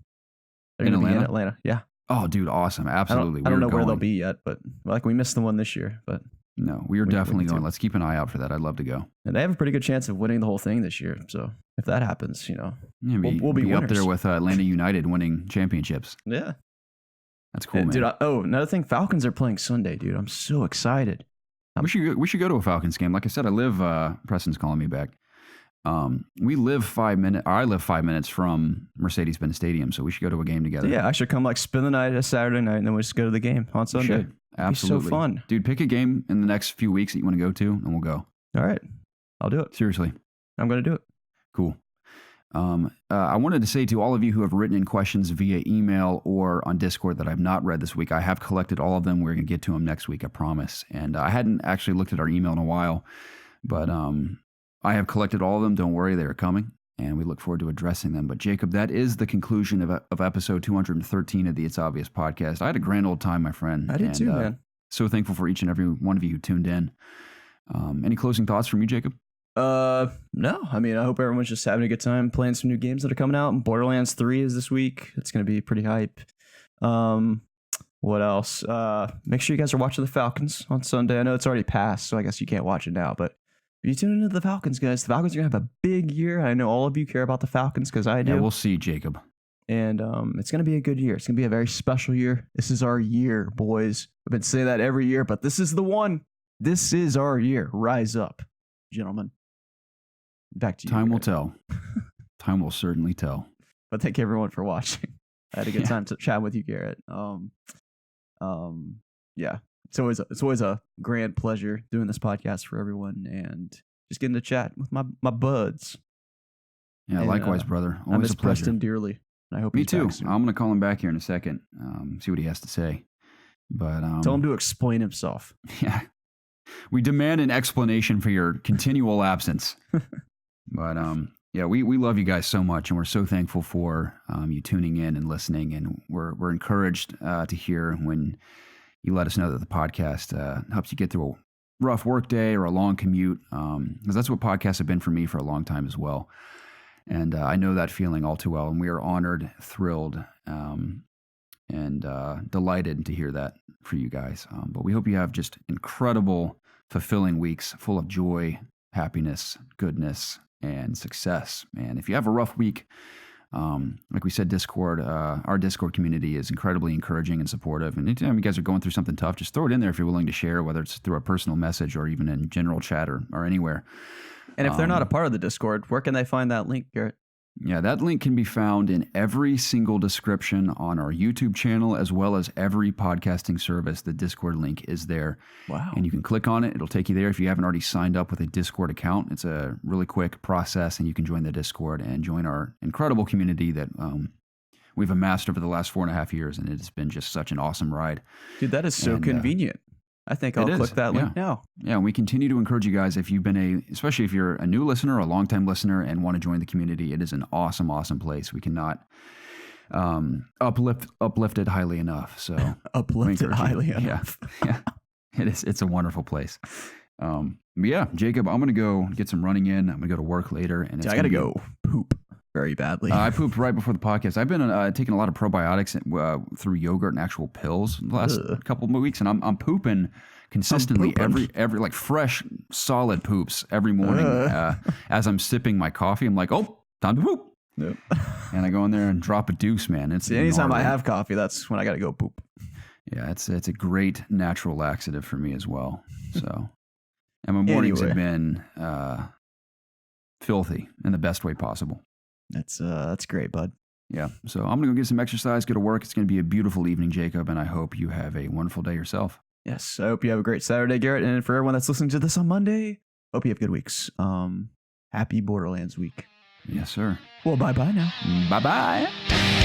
They're In gonna Atlanta? be in Atlanta. Yeah. Oh, dude, awesome. Absolutely. I don't know where they'll be yet, but like we missed the one this year. But no, we are definitely need going. to. Let's keep an eye out for that. I'd love to go. And they have a pretty good chance of winning the whole thing this year. So if that happens, Yeah, we'll be up winners. there with Atlanta United winning championships. Yeah. That's cool, man. Dude, another thing, Falcons are playing Sunday, dude. I'm so excited. We should go to a Falcons game. Like I said, I live. Preston's calling me back. We live 5 minutes. I live 5 minutes from Mercedes-Benz Stadium, so we should go to a game together. Yeah, I should come like spend the night a Saturday night, and then we'll just go to the game on Sunday. Should. Absolutely. It'd be so fun, dude. Pick a game in the next few weeks that you want to go to, and we'll go. All right, I'll do it. Seriously, I'm going to do it. Cool. I wanted to say to all of you who have written in questions via email or on Discord that I've not read this week, I have collected all of them. We're going to get to them next week, I promise. And I hadn't actually looked at our email in a while, but I have collected all of them. Don't worry, they are coming, and we look forward to addressing them. But Jacob, that is the conclusion of episode 213 of the It's Obvious podcast. I had a grand old time, my friend. I did too, man. So thankful for each and every one of you who tuned in. Any closing thoughts from you, Jacob? No. I mean, I hope everyone's just having a good time playing some new games that are coming out. Borderlands 3 is this week. It's going to be pretty hype. What else? Make sure you guys are watching the Falcons on Sunday. I know it's already passed, so I guess you can't watch it now, but if you tune into the Falcons, guys, the Falcons are going to have a big year. I know all of you care about the Falcons because I do. Yeah, we'll see, Jacob. And it's going to be a good year. It's going to be a very special year. This is our year, boys. I've been saying that every year, but this is the one. This is our year. Rise up, gentlemen. Back to you. Time will tell. Time will certainly tell. But thank everyone for watching. I had a good time to chat with you, Garrett. Yeah, it's always a grand pleasure doing this podcast for everyone and just getting to chat with my buds. Yeah, and, likewise, brother. Always I miss a pleasure. Preston dearly. I hope Me he's too. back soon. I'm going to call him back here in a second. See what he has to say. But tell him to explain himself. Yeah, we demand an explanation for your continual absence. But yeah, we love you guys so much, and we're so thankful for you tuning in and listening, and we're encouraged to hear when you let us know that the podcast helps you get through a rough work day or a long commute, because that's what podcasts have been for me for a long time as well. And I know that feeling all too well, and we are honored, thrilled, and delighted to hear that for you guys. But we hope you have just incredible, fulfilling weeks full of joy, happiness, goodness, and success. And if you have a rough week, like we said, Discord, our Discord community is incredibly encouraging and supportive. And anytime you guys are going through something tough, just throw it in there if you're willing to share, whether it's through a personal message or even in general chat or anywhere. And if they're not a part of the Discord, where can they find that link, Garrett? Yeah, that link can be found in every single description on our YouTube channel, as well as every podcasting service. The Discord link is there. Wow. And you can click on it. It'll take you there. If you haven't already signed up with a Discord account, it's a really quick process, and you can join the Discord and join our incredible community that we've amassed over the last 4.5 years. And it's been just such an awesome ride. Dude, that is so convenient. I think I'll click that link now. Yeah, and we continue to encourage you guys, if you've been especially if you're a new listener or a longtime listener and want to join the community, it is an awesome, awesome place. We cannot uplift it highly enough. So uplift it highly enough. Yeah, it is. It's a wonderful place. But yeah, Jacob, I'm gonna go get some running in. I'm gonna go to work later, and I gotta go poop very badly. I pooped right before the podcast. I've been taking a lot of probiotics through yogurt and actual pills the last couple of weeks, and I'm pooping consistently every like fresh, solid poops every morning as I'm sipping my coffee. I'm like, oh, time to poop. Yep. And I go in there and drop a deuce, man. It's anytime I have coffee, that's when I gotta go poop. Yeah, it's a great natural laxative for me as well. So, and my mornings have been filthy in the best way possible. That's great, bud. Yeah. So I'm gonna go get some exercise, go to work. It's gonna be a beautiful evening, Jacob, and I hope you have a wonderful day yourself. Yes, I hope you have a great Saturday, Garrett. And for everyone that's listening to this on Monday, hope you have good weeks. Happy Borderlands week. Yes, sir. Well, bye-bye now. Bye-bye.